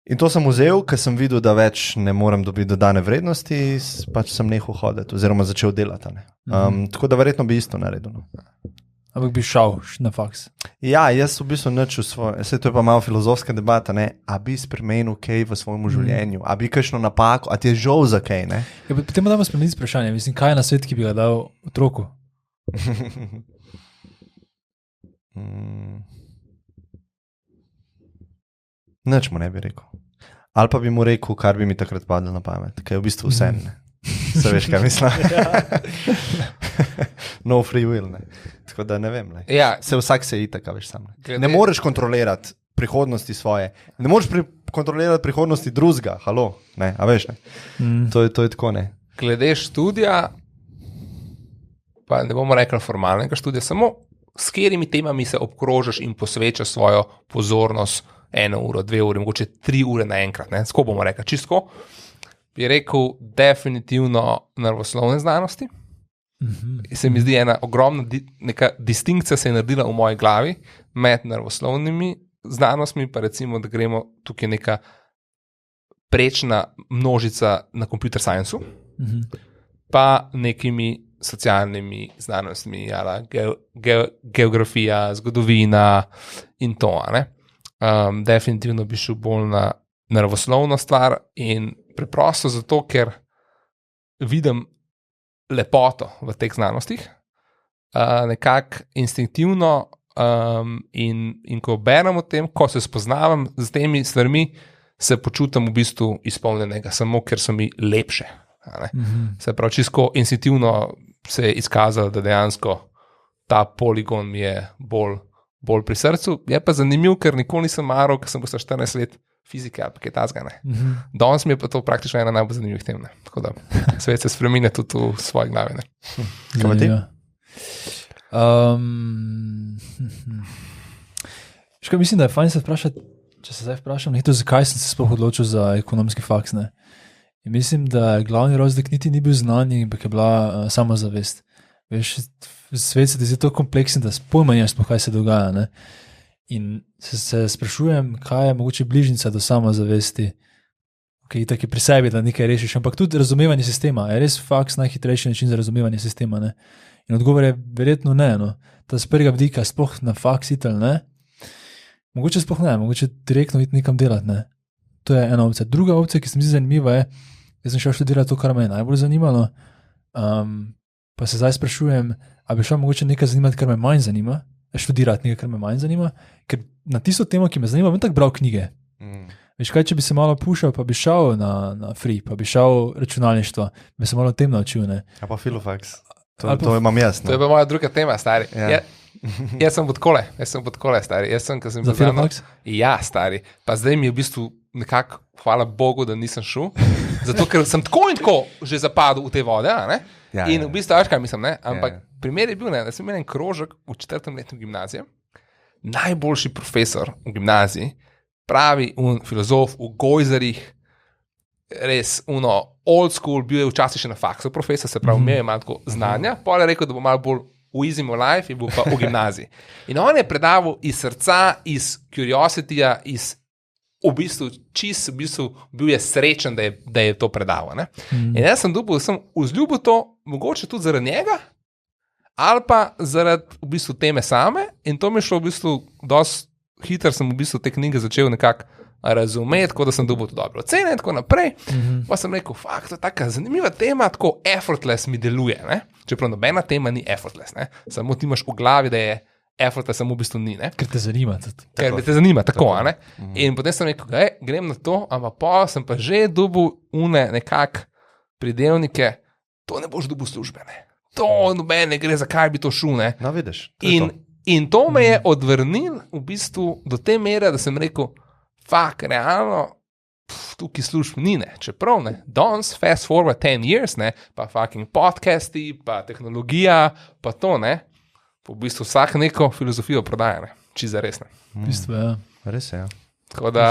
In to sem vzel, ker sem videl, da več ne morem dobiti dodane vrednosti, pač sem nehal hoditi oziroma začel delati. Tako da verjetno bi isto naredil. No. Ampak bi šel na faks. Ja, jaz v bistvu načel svoje, to je pa malo filozofska debata, ne? A bi spremenil kaj v svojem življenju, a bi kakšno napako, a ti je žal za kaj, ne? Ja, potem damo spremeniti vprašanje, mislim, kaj je na svet, ki bi ga dal otroku? Nič mu ne bi rekel. Ali pa bi mu rekel, kar bi mi takrat padlo na pamet, kaj je v bistvu vse, ne? Se veš, kaj mislim? No free will, ne? Tako da ne vem, ne? Ja. Vsak se je itak, veš sam. Ne moreš kontrolirati prihodnosti svoje, ne moreš kontrolirati prihodnosti drugega, halo, ne? A veš, ne? To je tako, ne? Glede študija, pa ne bomo rekli formalnega študija, samo s katerimi temami se obkrožaš in posvečaš svojo pozornost 1 uro, 2 ure, mogoče 3 ure naenkrat, ne? Tako bomo rekli, čisto. Bi rekel definitivno naravoslovne znanosti. Se mi zdi ena ogromna neka distinkcija se je naredila v moji glavi med naravoslovnimi znanostmi, pa recimo, da gremo tukaj neka prečna množica na computer science-u, pa nekimi socialnimi znanostmi, geografija, zgodovina in to. Definitivno bi šel bolj na naravoslovno stvar in preprosto zato, ker vidim lepoto v teh znanostih, nekako instinktivno in ko berem o tem, ko se spoznavam z temi stvarmi, se počutim v bistvu izpolnjenega, samo ker so mi lepše. Se pravi, čisto instinktivno se je izkazalo, da dejansko ta poligon mi je bolj pri srcu. Je pa zanimiv, ker nikoli nisem maral, ker sem bil 14 let fizike ali pa kaj tazga. Danes mi je pa to praktično ena najbolj zanimivih tem. Tako da svet se spreminja tudi v svoji glavi. Kaj pa ti? Mislim, da je fajn se vprašati, če se zdaj vprašam, zakaj sem se sploh odločil za ekonomski faks. In mislim, da glavni razlog niti ni bil znanje, ampak je bila samozavest. Veš, svet se zdi tako kompleksen, da pojma nimaš, kaj se dogaja. Ne? In se sprašujem, kaj je mogoče bližnjica do samozavesti, ki je pri sebi, da nekaj rešiš, ampak tudi razumevanje sistema. Je res faks najhitrejši način za razumevanje sistema? Ne? In odgovor je verjetno ne. No? Ta z prvega vidika sploh na faks itel, ne? Mogoče sploh ne, mogoče direktno iti nekam delati. Ne? To je ena opcija. Druga opcija, ki se mi zdi zanimiva, je, jaz sem šel študirati to, kar me je najbolj zanimalo, pa se zdaj sprašujem, ali bi šel mogoče nekaj zanimati, kar me manj zanima, študirati nekaj, kar me manj zanima, ker na tisto temo, ki me zanima, bom tako bral knjige. Veš kaj, če bi se malo pušal, pa bi šel na free, pa bi šel računalništvo, bi se malo o tem naučil. Ne? A pa filofaks. To imam jaz. To je pa moja druga tema, stari. Ja. Jaz sem pod kole, stari. Za filofaks? Ja, stari. Pa zdaj mi je v bistvu nekako, hvala Bogu, da nisem šel, zato ker sem tako in tako že zapadel v te vode. Ja, in v bistvu, kaj mislim, ne? Ampak primer je bil, da sem imel en krožek v 4. letu gimnazije, najboljši profesor v gimnaziji, pravi filozof v gojzarjih, res old school, bil je včasih še na faksu profesor, se pravi, imel je malo tako znanja, pa je rekel, da bo malo bolj easy my life in bo pa v gimnaziji. In on je predaval iz srca, iz curiosity-ja, v bistvu bil je srečen, da je to predaval. In jaz sem vzljubil to, mogoče tudi zaradi njega, ali pa zaradi v bistvu teme same, in to mi je šlo v bistvu dosti hitro, sem v bistvu te knjige začel nekako razumeti, tako da sem dobil to dobro ocene in tako naprej. Pa sem rekel, to je taka zanimiva tema, tako effortless mi deluje. Čeprav nobena tema ni effortless, samo ti imaš v glavi, da je effortless, samo v bistvu ni. Ker te zanima. Ker me te zanima, tako. In potem sem rekel, grem na to, ampak pa sem pa že dobil nekak pridevnike, to ne boš dobil službe. To noben ne gre, zakaj bi to šel. No, vidiš. In to me je odvrnil v bistvu do te mere, da sem rekel, realno, tukaj služb ni, čeprav danes, fast forward 10 years, pa fucking podcasti, pa tehnologija, pa to, v bistvu vsak neko filozofijo prodaja, čisto za res. V bistvu, ja. Res je, ja. Tako da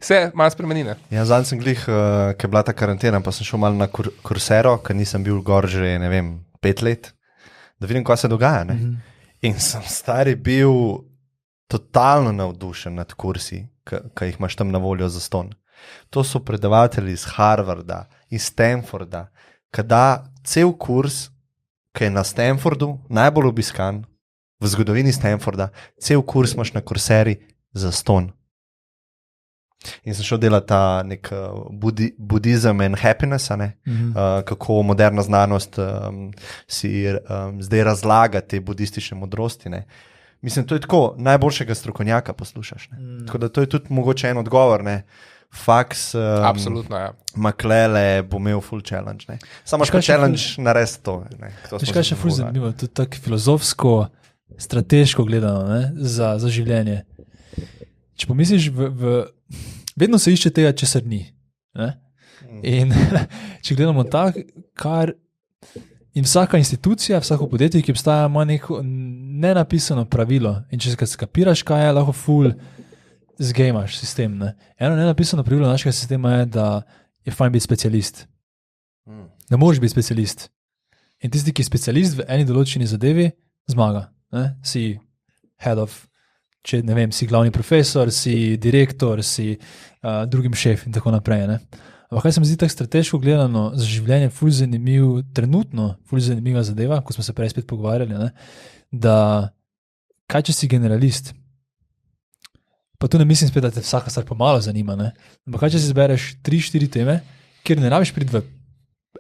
se malo spremeni. Ja, zadnji sem glih, ker je bila ta karantena, pa sem šel malo na Coursero, ker nisem bil gor že, 5 let, da vidim, kaj se dogaja. In sem stari bil totalno navdušen nad kursi, ki jih imaš tam na voljo za ston. To so predavatelji iz Harvarda, iz Stanforda, ki da cel kurs, ki je na Stanfordu najbolj obiskan v zgodovini Stanforda, cel kurs imaš na Courseri za ston. In sem šel delati ta nek buddhism and happiness, kako moderna znanost si zdaj razlaga te buddhistične modrosti. Mislim, to je tako, najboljšega strokovnjaka poslušaš. Tako da to je tudi mogoče en odgovor. Faks, absolutno, ja. Maklele bo imel full challenge. Samo še challenge narediti to. Veš kaj še ful zanimivo, tudi tako filozofsko, strateško gledano, za življenje. Če pomisliš, vedno se išče tega, česar ni. In če gledamo tako, kar in vsaka institucija, vsako podjetje, ki obstaja, ima neko nenapisano pravilo. In če skapiraš, kaj je, lahko ful zgejmaš sistem. Eno nenapisano pravilo našega sistema je, da je fajn biti specialist. Da moraš biti specialist. In tisti, ki je specialist v eni določeni zadevi, zmaga. Si head of če ne vem, si glavni profesor, si direktor, si drugim šef in tako naprej. Ne? Ampak kaj se mi zdi tako strateško gledano za življenje ful zanimiv, trenutno ful zanimiva zadeva, ko smo se prej spet pogovarjali, ne? Da kaj če si generalist, pa tu ne mislim spet, da te vsaka stvar pomalo zanima, ne? Ampak kaj če si zbereš 3-4 teme, kjer ne rabiš priti v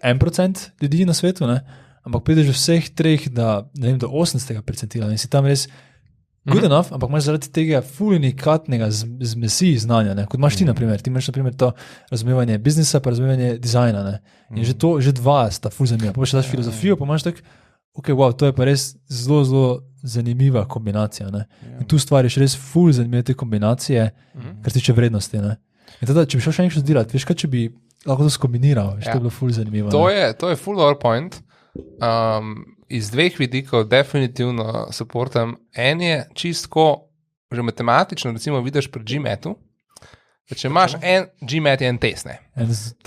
1% ljudi na svetu, ne? Ampak prideš v vseh treh, da, ne vem, do 80% in si tam res good enough, ampak imaš zaradi tega ful unikatnega zmesi znanja, ne? Kot imaš ti, naprimer. Ti imaš, naprimer, to razumevanje biznisa pa razumevanje dizajna, ne? In že dva sta ful zanimiva. Pa še daš filozofijo, pa imaš tak, wow, to je pa res zelo, zelo zanimiva kombinacija, ne? In tu stvariš res ful zanimive te kombinacije, kar tiče vrednosti, ne? In teda, če bi šel še nekaj delati, veš, kaj če bi lahko to skombiniral, veš, to je bilo ful zanimivo. To je full door point. Iz dveh vidikov definitivno supportam. En je čistko, že matematično, recimo vidiš pri GMAT-u, da če imaš GMAT je en test, ne?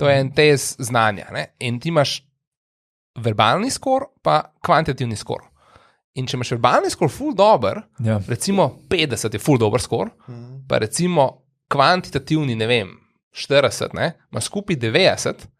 To je en test znanja, ne? In ti imaš verbalni skor pa kvantitativni skor. In če imaš verbalni skor full dober, recimo 50 je full dober skor, pa recimo kvantitativni, ne vem, 40, ne? Imaš skupaj 90,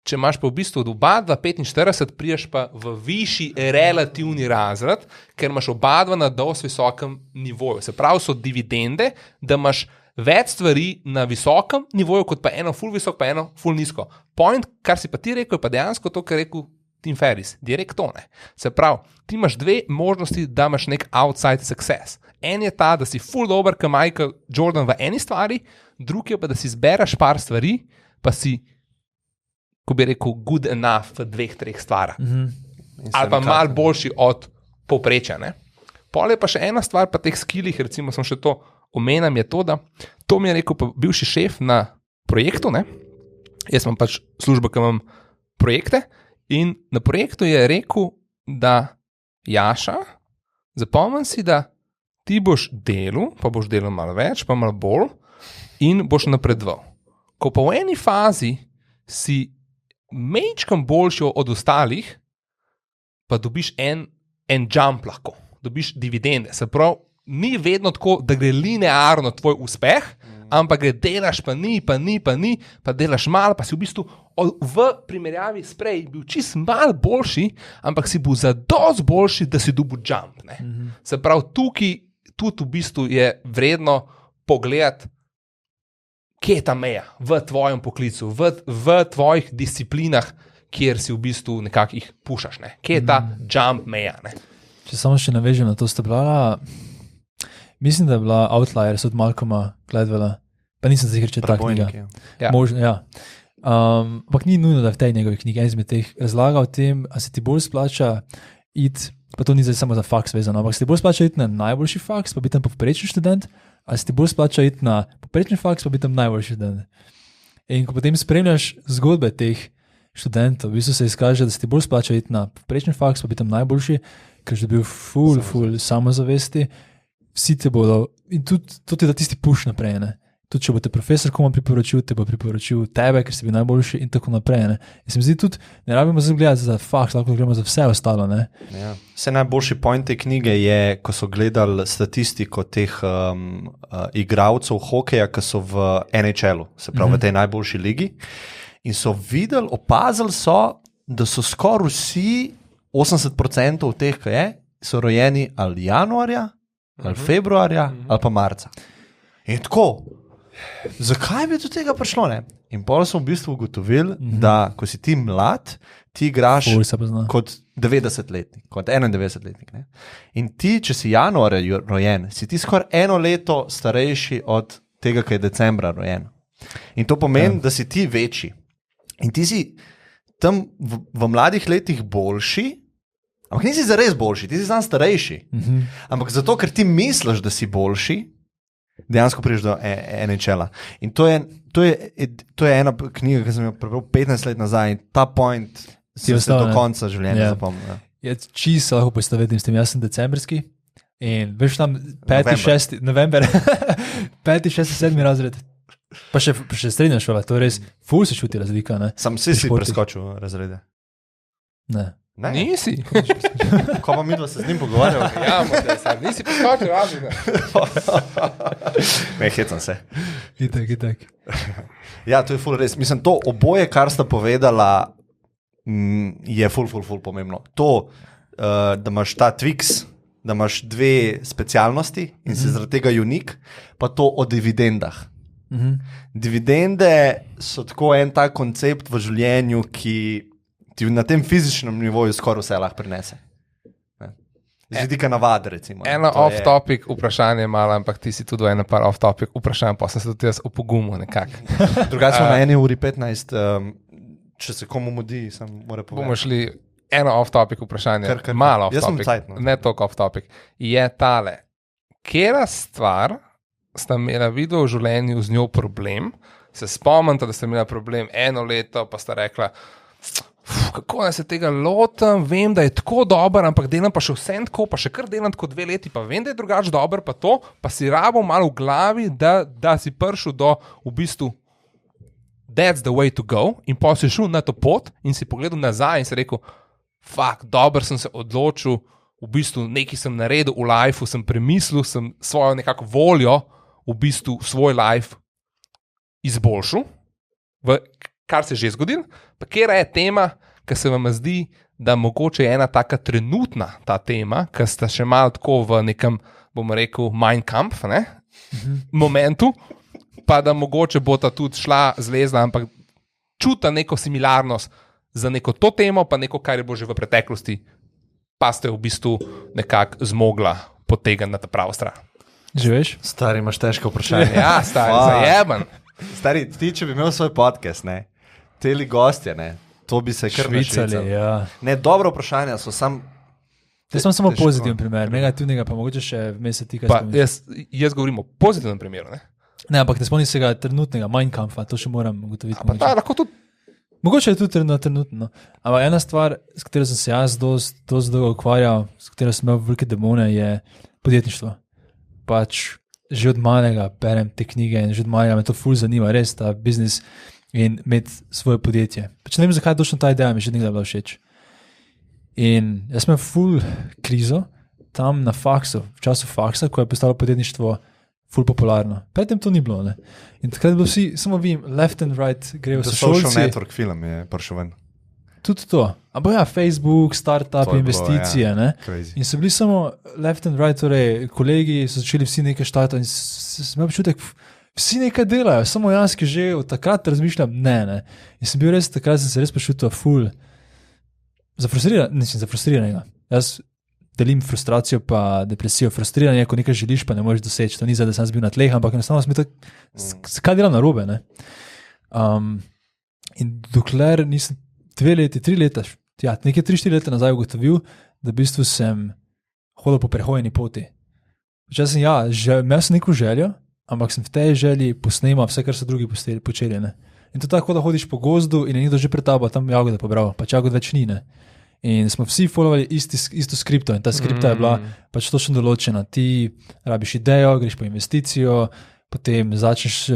če imaš pa v bistvu od oba 45, priješ pa v višji relativni razred, ker imaš oba na dosti visokem nivoju. Se pravi, so dividende, da imaš več stvari na visokem nivoju, kot pa eno full visok, pa eno full nizko. Point, kar si pa ti rekel, je pa dejansko to, kar je rekel Tim Ferriss, direkt to, ne. Se pravi, ti imaš dve možnosti, da imaš nek outside success. En je ta, da si full dober, kot Michael Jordan v eni stvari, drugi je pa, da si zberaš par stvari, pa si, ko bi rekel, good enough v 2-3 stvarah. Ali pa malo boljši od povprečja, ne. Pol je pa še ena stvar, pa teh skillih, recimo sem še to omenjam, je to, da to mi je rekel pa bivši šef na projektu, ne. Jaz imam pač službo, ki imam projekte in na projektu je rekel, da Jaša, zapomnim si, da ti boš delal, pa boš delal malo več, pa malo bolj in boš napredoval. Ko pa v eni fazi si mečkam boljši od ostalih, pa dobiš en jump lahko, dobiš dividende. Se pravi, ni vedno tako, da gre linearno tvoj uspeh, ampak gre delaš pa ni, pa delaš malo, pa si v bistvu v primerjavi s prej bil čist malo boljši, ampak si bil zadost boljši, da si dobil jump. Ne? Se pravi, tukaj tudi v bistvu je vredno pogledati, kje je ta meja v tvojem poklicu, v tvojih disciplinah, kjer si v bistvu nekako jih pušaš, ne? Kje je ta jump meja. Ne? Če samo še navežem na to, sta bila, mislim, da je bila Outliers od Malcolma Gladwella, pa nisem sicer, če je ta knjiga. Ja. Možno, ja. Ampak ni nujno, da v tej njegovi knjigi en izmed teh razlaga o tem, a se ti bolj splača iti, pa to ni zdaj samo za faks vezano, ampak se ti bolj splača iti na najboljši faks, pa biti tam povprečen študent, ali se ti bolj splača iti na povprečen faks, pa biti tam najboljši študent. In ko potem spremljaš zgodbe teh študentov, v bistvu se izkaže, da se ti bolj splača iti na povprečen faks, pa biti tam najboljši, ker že bil ful samozavesti, vsi te bodo, in tudi to ti da tisti push naprej, ne. Tudi če bo te profesor komu priporočil, te bo priporočil tebe, ker si bil najboljši in tako naprej, ne. In se mi zdi tudi, ne rabimo zdaj gledati za faks, lahko gledamo za vse ostalo, ne. Ja. Vse najboljši point te knjige je, ko so gledali statistiko teh igralcev hokeja, ki so v NHL-u, se pravi v tej najboljši ligi, in so videli, opazili so, da so skoraj vsi 80% teh, ki je, so rojeni ali januarja, ali februarja, ali pa marca. In tako, zakaj bi do tega prišlo, ne? In potem so v bistvu ugotovili, da ko si ti mlad, ti igraš kot 90-letnik, kot 91-letnik. Ne? In ti, če si januarja rojen, si ti skoraj 1 leto starejši od tega, ki je decembra rojen. In to pomeni, da si ti večji. In ti si tam v mladih letih boljši, ampak nisi zares boljši, ti si sam starejši. Ampak zato, ker ti misliš, da si boljši, dejansko priješ do NHL-a. In to je ena knjiga, ki sem jo prebral 15 let nazaj in ta point si se do konca življenja zapomnil. Je čisto lahko poistovetim s tem, jaz sem decembrski in veš tam 5., 6. november, 5., 6., 7. razred, pa še srednja šola, to je res, ful se čuti razlika, ne? Sam si preskočil razrede. Ne. Ne. Nisi. Ko pa midva se z njim pogovarjava. Ja, Matej, nisi poskočil, razumem. Ne, hecam se. Itak. Ja, to je ful res. Mislim, to oboje, kar sta povedala, je ful pomembno. To, da imaš ta Twix, da imaš dve specialnosti in si zaradi tega unik, pa to o dividendah. Dividende so tako en tak koncept v življenju, ki ti na tem fizičnem nivoju skoraj vse lahko prinese. Z vidika navade, recimo. Eno off-topic vprašanje malo, ampak ti si tudi eno par off-topic vprašanj, pa sem se tudi jaz opogumil nekako. Drugače smo na 1:15, če se komu mudi, sem mora povedati. Bomo šli eno off-topic vprašanje, Kar. malo Jaz sem off-topic, cajt, no. ne toliko off-topic. Je tale, kera stvar sta imela videl v življenju z njo problem, se spomnite, da sta imela problem 1 leto, pa sta rekla, kako naj se tega lotim, vem, da je tako dober, ampak delam pa še vse tako, pa še kar delam tako 2 leti, pa vem, da je drugače dober, pa to, pa si rabo malo v glavi, da si prišel do v bistvu that's the way to go in pa si šel na to pot in si pogledal nazaj in si rekel, dober sem se odločil, v bistvu nekaj sem naredil v lifeu, sem premislil, sem svojo nekako voljo, v bistvu svoj life izboljšal, kar se je že zgodil, pa kera je tema, ki se vam zdi, da mogoče je ena taka trenutna ta tema, ki sta še malo tako v nekem, bomo rekel, Mein Kampf, momentu, pa da mogoče bo ta tudi šla, zlezla, ampak čuta neko similarnost za neko to temo, pa neko, kar je bilo že v preteklosti, pa ste v bistvu nekako zmogla potegniti na ta pravo stran. Že veš? Stari, imaš težko vprašanje. Ja, stari, zajeben. Stari, ti, če bi imel svoj podcast, ne, teli gostje, ne, to bi se kar Švicali, ja. Ne, dobro vprašanja so sam... Jaz sem samo pozitiven primer, negativnega pa mogoče še vmes se ti kaj spomniš. Jaz govorim o pozitivnem primeru, ne? Ne, ampak ne spomnim se ga trenutnega Mein Kampfa, to še moram ugotoviti. Lahko tudi... Mogoče je tudi trenutno. Ampak ena stvar, s katero sem se jaz dosti dolgo ukvarjal, s katero sem imel velike demone, je podjetništvo. Pač že od malega berem te knjige in že od malega me to ful zanima, res ta biznis in imeti svoje podjetje. Pač ne vem, zakaj točno ta ideja mi že nekdaj bila všeč. In jaz sem imel ful krizo tam na faksu, v času faksa, ko je postalo podjetništvo ful popularno. Predtem to ni bilo, ne. In takrat bilo vsi, samo vidim, left and right grejo sošolci. The Social Network film je prišel ven. Tudi to. Ampak ja, Facebook, startup, investicije, bilo, ne. Crazy. In so bili samo left and right, torej kolegi so začeli vsi nekaj štartati in sem imel občutek, vsi nekaj delajo, samo jaz, ki že od takrat razmišljam, ne. In sem bil res, takrat sem se res počutil ful zafrustriranega. Jaz delim frustracijo pa depresijo. Frustriranje, ko nekaj želiš, pa ne moreš doseči. To ni zdaj, da sem bil na tleh, ampak enostavno sem bil tak, kaj delam narobe, ne. In dokler nisem 2 leti, 3 leta, ja, nekaj 3-4 leta nazaj ugotovil, da v bistvu sem hodil po prehojeni poti. Včasih imel sem neko željo, ampak sem v tej želji posnemal vse, kar so drugi počeli, ne. In to tako, da hodiš po gozdu in je nekdo že pred tabo, tam jagode pobral, pač jagod več ni, ne. In smo vsi followali isto skripto in ta skripta je bila pač točno določena. Ti rabiš idejo, greš po investicijo, potem začneš,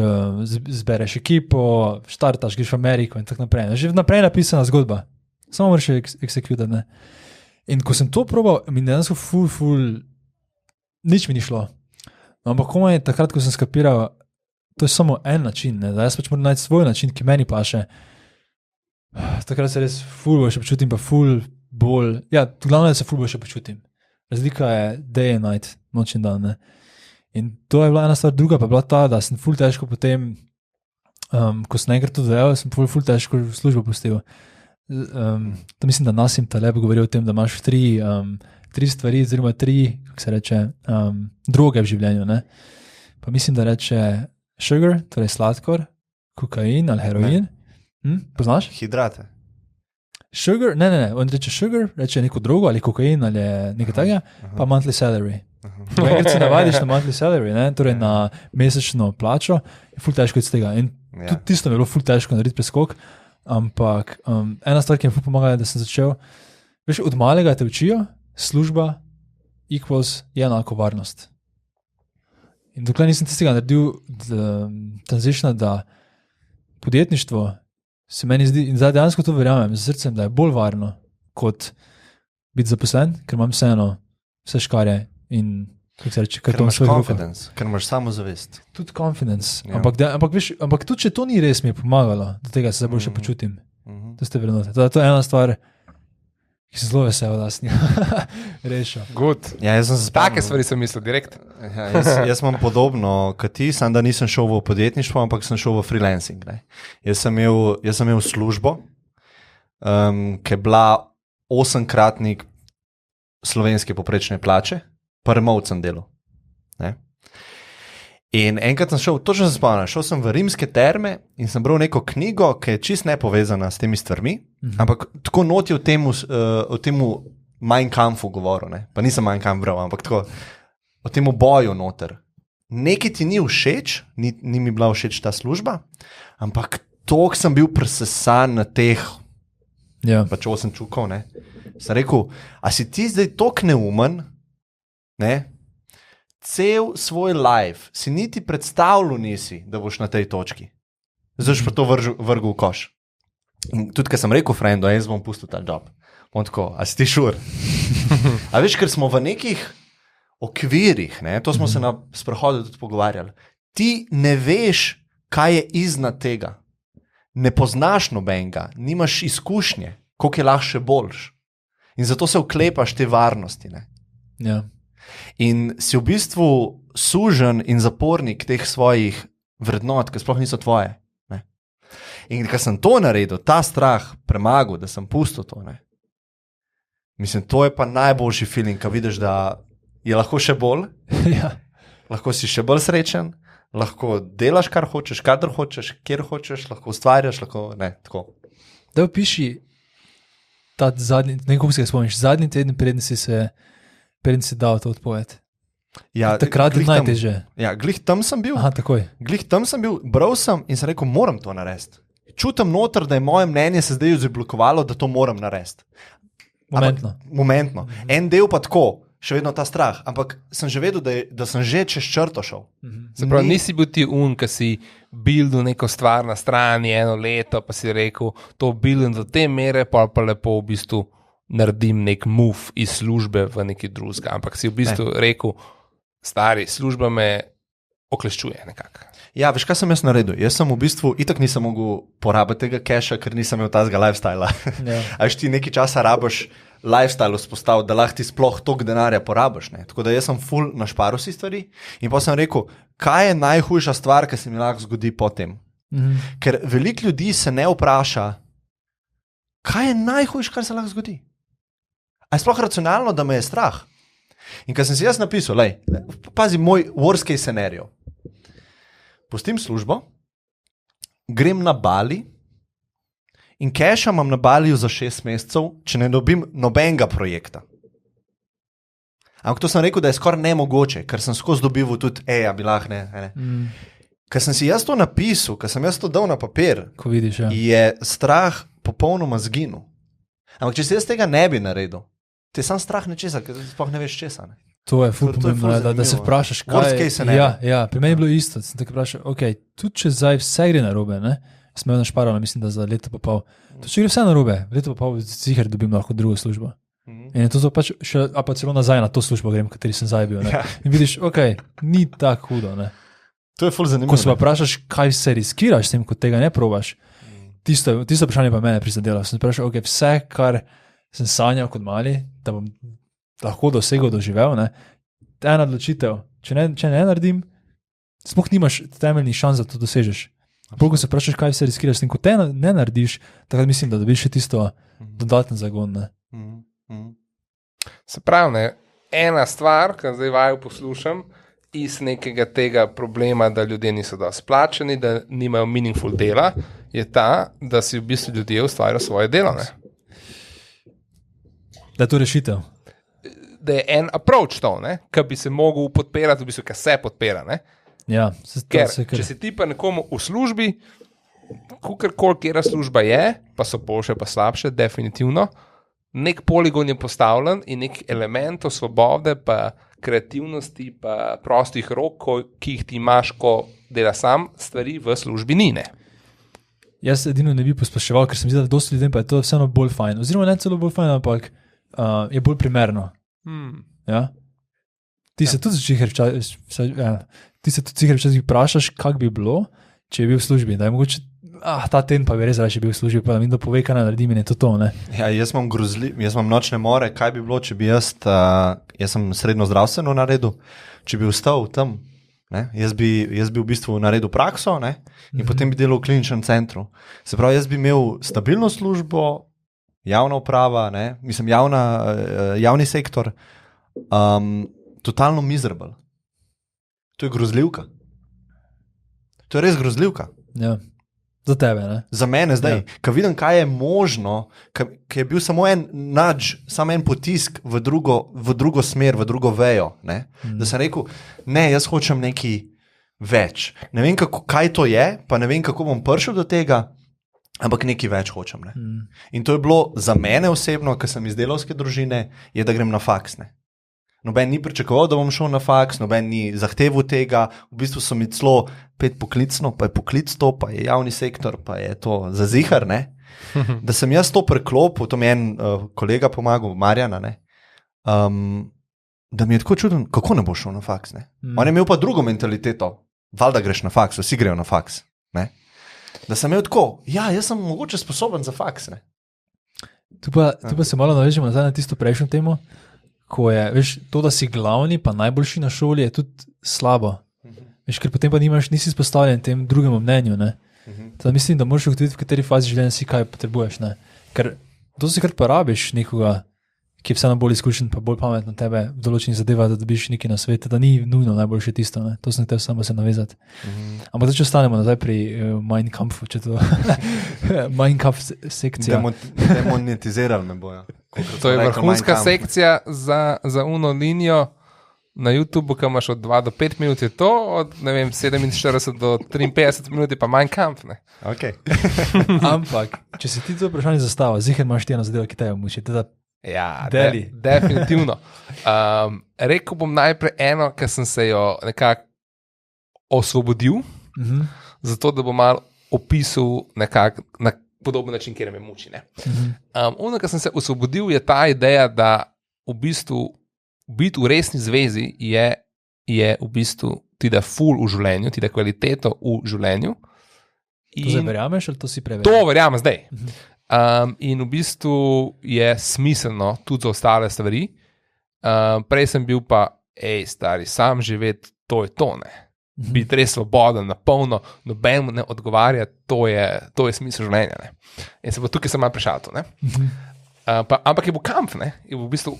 zbereš ekipo, štartaš, greš v Ameriko in tako naprej. Že naprej napisana zgodba. Samo moraš execute, ne. In ko sem to probal, mi dejansko ful, nič mi ni šlo. No, ampak komaj takrat, ko sem skapiral, to je samo en način, ne. Da jaz pač moram najti svoj način, ki meni paše. Takrat se res ful boljše počutim, pa ful bolj, ja, glavno, da se ful boljše počutim. Razlika je day and night, noč in dan, ne. In to je bila ena stvar, druga pa je bila ta, da sem ful težko potem, ko sem enkrat to delal, sem ful težko službo pustil. To mislim, da Nasim Taleb govoril o tem, da imaš 3 stvari, oziroma 3, kako se reče, droge v življenju, ne. Pa mislim, da reče sugar, torej sladkor, kokain ali heroin. Poznaš? Hidrate. Sugar, ne, on reče sugar, reče neko drogo ali kokain ali nekaj tega, pa monthly salary. Enkrat se navadiš na monthly salary, ne, torej na mesečno plačo, je ful težko iz tega. In tudi tisto mi je bilo ful težko narediti preskok, ampak ena stvar, ki mi je ful pomagala, da sem začel, veš, od malega te učijo, služba equals je enako varnost. In dokler nisem tistega naredil transitiona, da podjetništvo se meni zdi, in zdaj dejansko to verjamem z srcem, da je bolj varno kot biti zaposlen, ker imam vseeno vse škarje in kako se reče, Ker to imaš svoj rokah. confidence, ker imaš samozavest. Tudi confidence. Ja. Ampak tudi če to ni res, mi je pomagalo, do tega se boljše počutim. To ste vrednote. To je ena stvar, ki se zelo vesel, da sem rešil. Good. Ja, jaz sem se Take spomnil. stvari sem mislil direkt. Ja, jaz imam podobno kot ti, samo da nisem šel v podjetništvo, ampak sem šel v freelancing. Ne. Jaz sem imel službo, ki je bila 8-kratnik slovenske povprečne plače, pa remote sem delal. Ne. In enkrat sem šel, točno se spomnim, šel sem v rimske terme in sem bral neko knjigo, ki je čist nepovezana s temi stvarmi, ampak tako noti o temu Mein Kampfu govoril, ne. Pa nisem Mein Kampf bral, ampak tako o temu boju noter. Nekaj ti ni všeč, ni mi bila všeč ta služba, ampak toliko sem bil presesan na teh, Ja. pač 8 čukov, ne. Sem rekel, a si ti zdaj toliko neumen, ne, cel svoj life si niti predstavljal nisi, da boš na tej točki. Zdaj boš pa to vrgel v koš. In tudi, ker sem rekel frendu, jaz bom pustil ta job. On tako, a si ti šur? A veš, ker smo v nekih okvirih, ne, to smo se na sprehodu tudi pogovarjali, ti ne veš, kaj je iznad tega. Ne poznaš nobenega, nimaš izkušnje, koliko je lahko še boljš. In zato se oklepaš te varnosti. Ne. Ja. In si v bistvu sužen in zapornik teh svojih vrednot, ki sploh niso tvoje. Ne. In ko sem to naredil, ta strah premagal, da sem pustil to, ne. Mislim, to je pa najboljši feeling, ko vidiš, da je lahko še bolj, Ja. lahko si še bolj srečen, lahko delaš, kar hočeš, kadar hočeš, kjer hočeš, lahko ustvarjaš, lahko ne, tako. Da opiši ta zadnji, ne vem, kako se ga spomniš, zadnji teden, preden si dal to odpoved. Ja, Takrat je glih tam- najtežje. Ja, glih tam sem bil. Aha, takoj. Glih tam sem bil, bral sem in sem rekel, moram to narediti. Čutim noter, da je moje mnenje se zdaj zablokovalo, da to moram narediti. Momentno. Momentno. En del pa tako, še vedno ta strah, ampak sem že vedel, da sem že čez črto šel. Se pravi, nisi bil ti ki si buildil neko stvar na strani 1 leto, pa si rekel, to building do te mere, pa lepo v bistvu naredim nek move iz službe v neki drugega. Ampak si v bistvu rekel, stari, služba me okleščuje nekako. Ja, veš, kaj sem jaz naredil? Jaz sem v bistvu itak nisem mogel porabiti tega keša, ker nisem imel tazga lifestyla. Ja. A veš, ti nekaj časa rabiš lifestyle vzpostaviti, da lahko ti sploh toliko denarja porabiš. Ne? Tako da jaz sem full našparil si stvari in pa sem rekel, kaj je najhujša stvar, ki se mi lahko zgodi potem. Ker veliko ljudi se ne vpraša, kaj je najhujše, kar se lahko zgodi. A je sploh racionalno, da me je strah? In ko sem si jaz napisal, pazi moj worst case scenario. Pustim službo, grem na Bali in keša imam na Baliju za 6 mesecev, če ne dobim nobenega projekta. Ampak to sem rekel, da je skoraj nemogoče, ker sem skozi dobival tudi, bi lahko ne. Ker sem si jaz to napisal, ker sem jaz to dal na papir, Ko vidiš, ja. je strah popolnoma zginil. Ampak če si jaz tega ne bi naredil, ti je sam strah nečesa, ker sploh ne veš česa. Ne. To je ful To je pomembno, ful da se zanimivo. vprašaš, Worst case scenario. Ja, pri meni je bilo isto. Sem tako vprašal, tudi če zdaj vse gre narobe, ne? Sem imel našparano, mislim, da za leto pa pol. To če gre vse narobe, leto pa pol ziher dobim lahko drugo službo. In je to pač še, a pa celo nazaj na to službo grem, v kateri sem zdaj bil. Ne? Ja. In vidiš, ni tako hudo. Ne? To je ful zanimivo. Ko se pa vprašaš, kaj se riskiraš s tem, ko tega ne probaš, tisto vprašanje pa mene prizadelo. Sem vprašal, vse, kar sem sanjal kot mali, da bom lahko dosegel, doživel, ne? Ena odločitev, če ne naredim, sploh nimaš temeljnih šans, da to dosežeš. Bolj, ko se vprašaš, kaj se riskiraš s tem, ko te ne narediš, takrat mislim, da dobiš še tisto dodaten zagon. Ne? Se pravi, ne, ena stvar, ki zdaj vaju poslušam, iz nekega tega problema, da ljudje niso dosti plačani, da nimajo meaningful dela, je ta, da si v bistvu ljudje ustvarjajo svoje delo. Ne? Da je to rešitev. Da je en approach to, ki bi se mogel podpirati, v bistvu, ki se podpira. Ne? Ja, Ker če si ti pa nekomu v službi, kakorkoli kera služba je, pa so boljše, pa slabše, definitivno, nek poligon je postavljen in nek elementov svobode, pa kreativnosti, pa prostih rok, ki jih ti imaš, ko dela sam, stvari v službi ni. Ne? Jaz edino ne bi pospeševal, ker se mi zdi, da dosti ljudem pa je to vseeno bolj fajn. Oziroma ne celo bolj fajn, ampak je bolj primerno. Ja? Ti se tudi včasih vprašaš, kak bi bilo, če je bil v službi. Da je mogoče, ta teden pa bi res raje bil v službi, pa da mi da pove, kaj naredim in je to, ne? Ja, jaz imam nočne more, kaj bi bilo, če bi jaz sem srednjo zdravstveno naredil, če bi ostal tam, ne? Jaz bi v bistvu naredil prakso, ne? In potem bi delal v kliničnem centru. Se pravi, jaz bi imel stabilno službo, javna uprava, ne? Mislim, javni sektor, totalno miserable. To je grozljivka. To je res grozljivka. Ja. Za tebe, ne? Za mene zdaj, ko vidim, kaj je možno, ko je bil samo en nudge, samo en potisk v drugo smer, v drugo vejo, ne? Da sem rekel, ne, jaz hočem nekaj več. Ne vem, kaj to je, pa ne vem, kako bom prišel do tega, ampak nekaj več hočem. Ne? In to je bilo za mene osebno, ker sem iz delavske družine, je, da grem na faks. Ne? Noben ni pričakoval, da bom šel na faks, noben ni zahteval tega, v bistvu so mi celo 5 poklicno, pa je poklic to, pa je javni sektor, pa je to za zihar, ne? Da sem jaz to preklopil, to mi je en kolega pomagal, Marjana, ne? Da mi je tako čudno, kako ne bo šel na faks. Ne? On je imel pa drugo mentaliteto, valjda greš na faks, vsi grejo na faks. Ne? Da sem imel tako, jaz sem mogoče sposoben za faks. Ne? Tu pa se malo navežemo nazaj na tisto prejšnjo temo, ko je, veš, to, da si glavni, pa najboljši na šoli, je tudi slabo. Veš, ker potem pa nisi izpostavljen tem drugemu mnenju. Ne? Teda mislim, da moraš ugotoviti, v kateri fazi življenja si kaj potrebuješ. Ne? Ker dostikrat pa rabiš nekoga, ki je vseeno bolj izkušen, pa bolj pametno tebe v določenih zadevah, da dobiš nekaj na svete, da ni nujno najboljše tisto. Ne? To sem te samo se navezati. Ampak če ostanemo nazaj pri Mein Kampfu, če to Mein Kampf sekcija. Demonetizirali me bojo. To je vrhunska sekcija za uno linijo na YouTubeu, ki imaš od 2 do 5 minut je to, od 47 do 53 minut je pa Mein Kampf. Ne? Okay. Ampak, če si ti to vprašanje zastavil, ziher imaš ti ena zadeva, ki te muči. Ja, definitivno. Rekel bom najprej eno, ker sem se jo nekako osvobodil, zato da bom malo opisal nekako na podoben način, kjer me muči. Ono, kar sem se osvobodil, je ta ideja, da v bistvu biti v resni zvezi je v bistvu ti da ful v življenju, ti da kvaliteto v življenju. To zdaj verjameš ali to si preverjam? To verjamem zdaj. In v bistvu je smiselno tudi za ostale stvari. Prej sem bil pa, stari, sam živeti, to je to, ne. Biti res svoboden, napolno, nobenemu ne odgovarja, to je smisel življenja, ne. In se bo tukaj sem malo prešaltil, ne. Ampak je bil kamp, ne. Je v bistvu,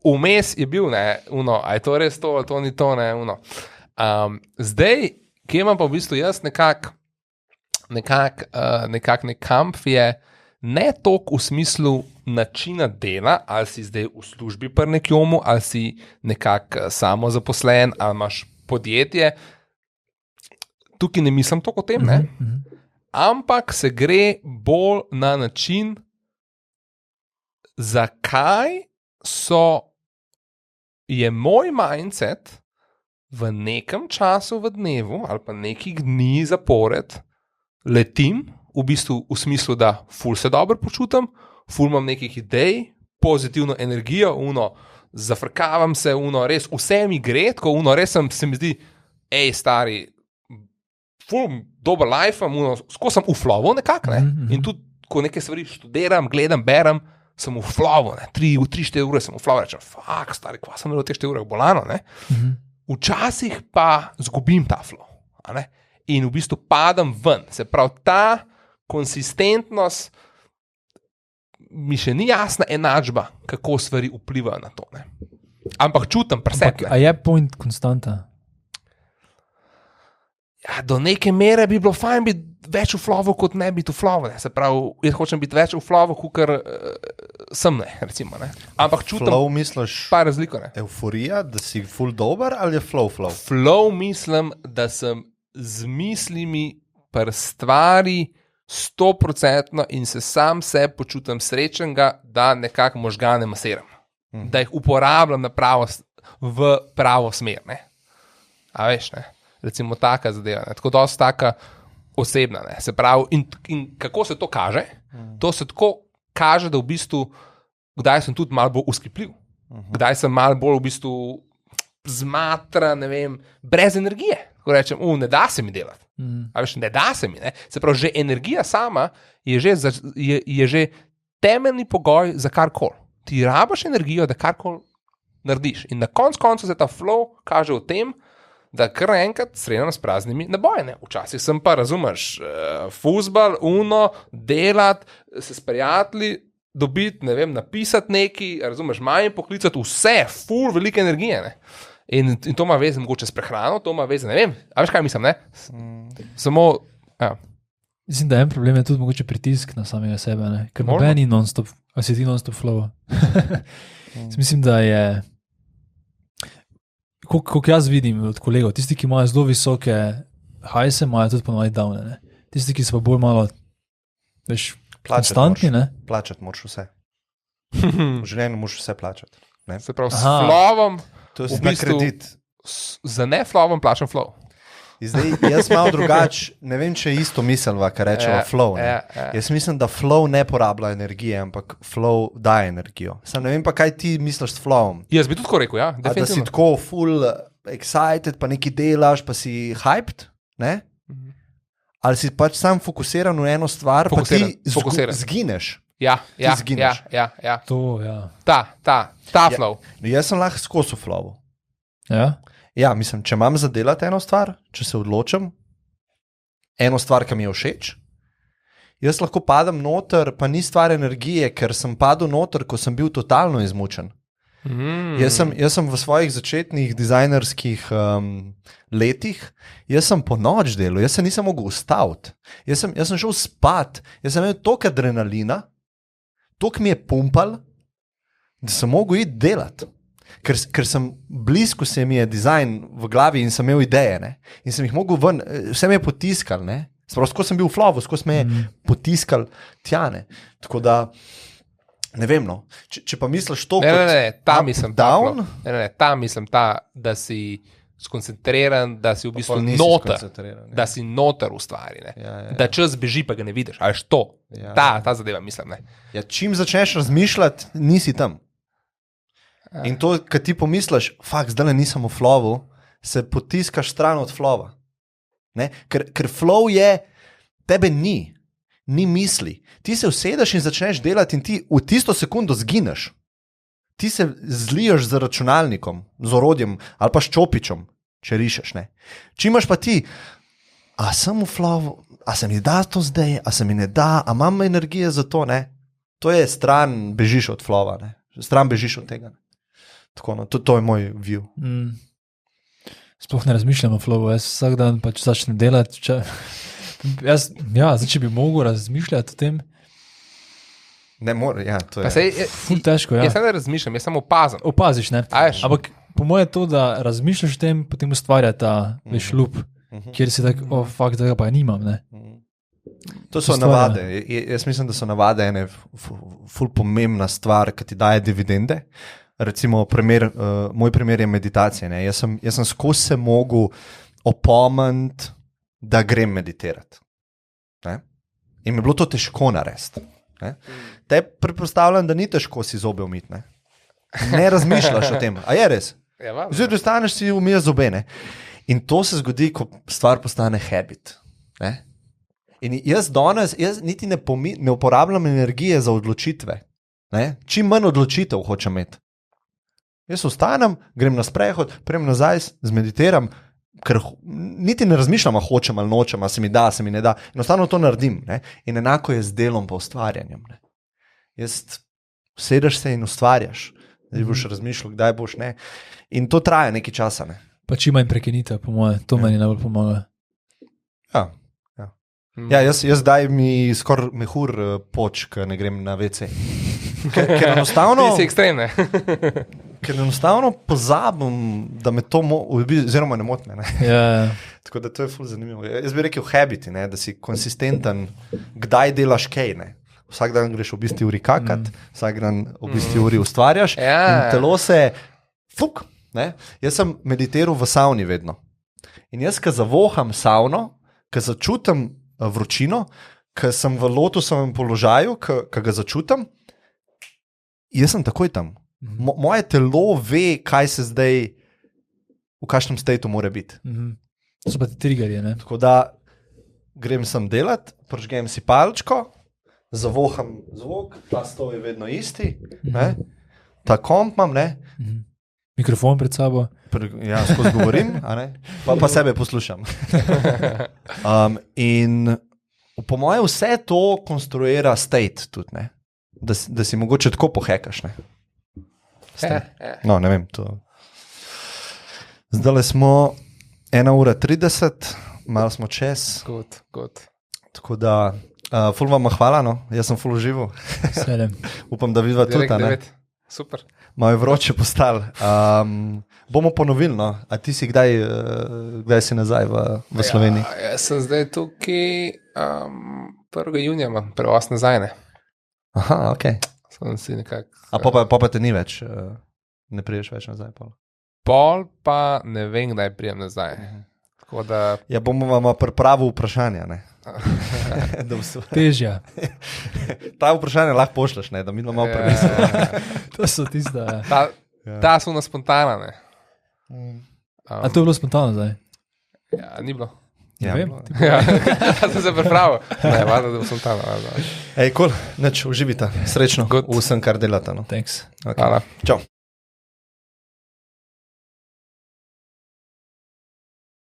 vmes je bil, ne, a je to res to, ali to ni to, ne, zdaj, kje imam pa v bistvu jaz nekak kamp je ne toliko v smislu načina dela, ali si zdaj v službi pri nekjomu, ali si nekako samozaposlen, ali imaš podjetje. Tukaj ne mislim toliko o tem, ne? Ampak se gre bolj na način, zakaj je moj mindset v nekem času v dnevu, ali pa nekih dni zapored, letim, v bistvu v smislu, da ful se dobro počutim, ful imam nekih idej, pozitivno energijo, zafrkavam se, res vse mi gre, tako res se mi zdi, stari, ful dober life, skoro sem v flowu nekako, ne? In tudi, ko neke stvari študiram, gledam, berem, sem v flowu, 3-4 ure sem v flowu, rečem, fuck, stari, kva sem imel v teh 4 urah bolano, ne? Včasih pa zgubim ta flow, a ne? In v bistvu padam ven. Se pravi, ta konsistentnost mi še ni jasna enačba, kako stvari vplivajo na to. Ne? Ampak čutim presep. A je point konstanta? Ja, do neke mere bi bilo fajn biti več v flowu, kot ne biti v flowu. Se pravi, jaz hočem biti več v flowu, kot sem, ne, recimo. Ne? Ampak čutim flow misliš pa razliko. Ne? Euforija, da si ful dober, ali je flow? Flow mislim, da sem z mislimi pri stvari 100% in se sam počutim srečnega, da nekako možgane masiram. Da jih uporabljam v pravo smer. Ne? A veš, ne? Recimo taka zadeva. Ne? Tako dosti taka osebna. Ne? Se pravi, in kako se to kaže? To se tako kaže, da v bistvu, kdaj sem tudi malo bolj uskipljiv, kdaj sem malo bolj v bistvu zmatran, ne vem, brez energije. Ko rečem, ne da se mi delati. A veš, ne da se mi. Ne? Se pravi, že energija sama je že temeljni pogoj za karkoli. Ti rabaš energijo, da karkoli narediš. In na koncu se ta flow kaže v tem, da kar enkrat srečam s praznimi naboji. Včasih sem pa, razumeš, fuzbal, delati, se s prijatelji, dobiti, ne vem, napisati nekaj, razumeš, manj poklicati, vse, full, velike energije. Ne? In to ima veze mogoče s prehrano, to ima veze, ne vem, a veš kaj mislim, ne? Samo, ja. Mislim, da en problem je tudi mogoče pritisk na samega sebe, ne? Ker noben ni non-stop, a si ti non-stop flow. Mislim, da je, koliko jaz vidim od kolegov, tisti, ki imajo zelo visoke hajse, imajo tudi ponovno downe, ne? Tisti, ki so pa bolj malo, veš, konstantni, ne? Plačati moraš vse. V življenju moraš vse plačati. Ne? Se pravi, s flowom, to je v bistvu, kredit. Za ne flowom plačam flow. Zdaj, jaz malo drugače, ne vem, če je isto miselva, kar rečemo flow. Jaz mislim, da flow ne porablja energije, ampak flow daje energijo. Sam ne vem pa, kaj ti misliš s flowom. Jaz bi tudi tako rekel, ja. Da si tako full excited, pa nekaj delaš, pa si hyped, ne? Ali si pač sam fokusiran v eno stvar, pa ti zgineš. Ja. To, ja. Ta flow. Jaz sem lahko skozi v flowu. Ja? Ja, mislim, če imam zadelati eno stvar, če se odločim, eno stvar, ki mi je všeč, jaz lahko padem noter, pa ni stvar energije, ker sem padel noter, ko sem bil totalno izmučen. Jaz sem v svojih začetnih dizajnerskih letih, jaz sem po noč delal, jaz se nisem mogel ustaviti. Jaz sem šel spat, jaz sem imel toliko adrenalina, toliko mi je pumpal, da sem mogel iti delati. Ker sem blizu, se mi je dizajn v glavi in sem imel ideje, ne? In sem jih mogel ven, vse me je potiskal, ne? Skozi sem bil v flowu, skozi me je potiskal tja, ne? Tako da, ne vem, no. Če pa misliš to ta mislim, da si skoncentriran, da si v bistvu noter, da si noter ustvari, ne? Da čas beži, pa ga ne vidiš, ali što, ta zadeva mislim, ne? Ja, čim začneš razmišljati, nisi tam. In to, kad ti pomisliš, zdaj nisem v flowu, se potiskaš stran od flowa. Ker flow je, tebe ni misli. Ti se usedeš in začneš delati in ti v tisto sekundo zgineš. Ti se zliješ z računalnikom, z orodjem ali pa s čopičem, če rišeš. Ne? Če imaš pa ti, a sem v flowu, a se mi da to zdaj, a se mi ne da, a imam energije za to, ne? To je stran bežiš od flowa, ne? Stran bežiš od tega. Ne? Tako, no, to je moj view. Sploh ne razmišljam o flowu, jaz vsak dan pač začnem delati. Zdaj, če bi mogel razmišljati o tem. Ne more, ja, to je. Ful težko, ja. Jaz ne razmišljam, jaz samo opazim. Opaziš, ne? Ampak po moje to, da razmišljaš o tem, potem ustvarja ta lup, kjer si tak, tega pa nimam, ne? To so navade. Jaz mislim, da so navade ene ful pomembna stvar, ki ti daje dividende. Recimo, moj primer je meditacija. Ne? Jaz sem skozi se mogel opomniti, da grem meditirati. Ne? In mi je bilo to težko narediti. Te predpostavljam, da ni težko si zobe umiti. Ne razmišljaš o tem. A je res? Zdaj, staneš si umiješ zobe. Ne? In to se zgodi, ko stvar postane habit. Ne? In jaz niti ne uporabljam energije za odločitve. Ne? Čim manj odločitev hočem imeti. Jaz ostanem, grem na sprehod, prejem nazaj, zmeditiram, ker niti ne razmišljam, hočem ali nočem, a se mi da, se mi ne da. Enostavno to naredim. Ne? In enako je z delom pa ustvarjanjem. Ne? Jaz sedeš se in ustvarjaš. Zdaj boš razmišljal, kdaj boš, ne. In to traja nekaj časa, ne. Pa čim manj prekinite, po moje, to meni najbolj pomaga. Ja. Ja, jaz zdaj mi skoraj mehur poč, ker ne grem na WC. Ker enostavno... Ti si ekstremne. Ker enostavno pozabim, da me to oziroma ne motne. Ne? Yeah. Tako da to je ful zanimivo. Jaz bi rekel habiti, ne? Da si konsistenten, kdaj delaš kaj. Ne? Vsak dan greš v bistvu uri kakat, vsak dan v bistvu uri ustvarjaš in telo se fuk. Ne? Jaz sem meditiral v savni vedno. In jaz, ko zavoham savno, ko začutim vročino, ker sem v lotusovem položaju, ki ga začutim, jaz sem takoj tam. Moje telo ve, kaj se zdaj, v kakšnem stateu mora biti. To so pa ti triggerji, ne? Tako da grem sem delat, prižgem si palčko, zavoham zvok, ta stol je vedno isti, ne? Ta komp imam, ne? Mikrofon pred sabo. Ja, skozi govorim, a ne? Pa sebe poslušam. In po moje vse to konstruira state tudi, ne? Da si mogoče tako pohekaš, ne? No, ne vem, to... Zdaj smo 1:30, malo smo čez. Good. Tako da, ful vam hvala, no? Jaz sem ful užival. Upam, da vidva tudi, ne? Super. Malo je vroče postalo. Bomo ponovili, no? A ti si kdaj si nazaj v Sloveniji? Ja, jaz sem zdaj tukaj 1. junija, imam prevoz nazaj, ne? Aha, ok. Sem si nekako... A pa te ni več, ne priješ več nazaj? Pol pa ne vem, kdaj prijem nazaj. Tako da... Ja, bomo vam pripravili vprašanja, ne? Težja. Ta vprašanja lahko pošleš, ne? Da mi malo premislimo. To so tista... Ta so na spontana, ne? A to je bilo spontano zdaj? Ja, ni bilo. Ja, vem. Ja, sem se pripravil. Ne, valjda, da bo spontano. Ej, cool, nič, uživite. Srečno Good. Vsem, kar delate, no. Thanks. Okay. Hvala. Čau.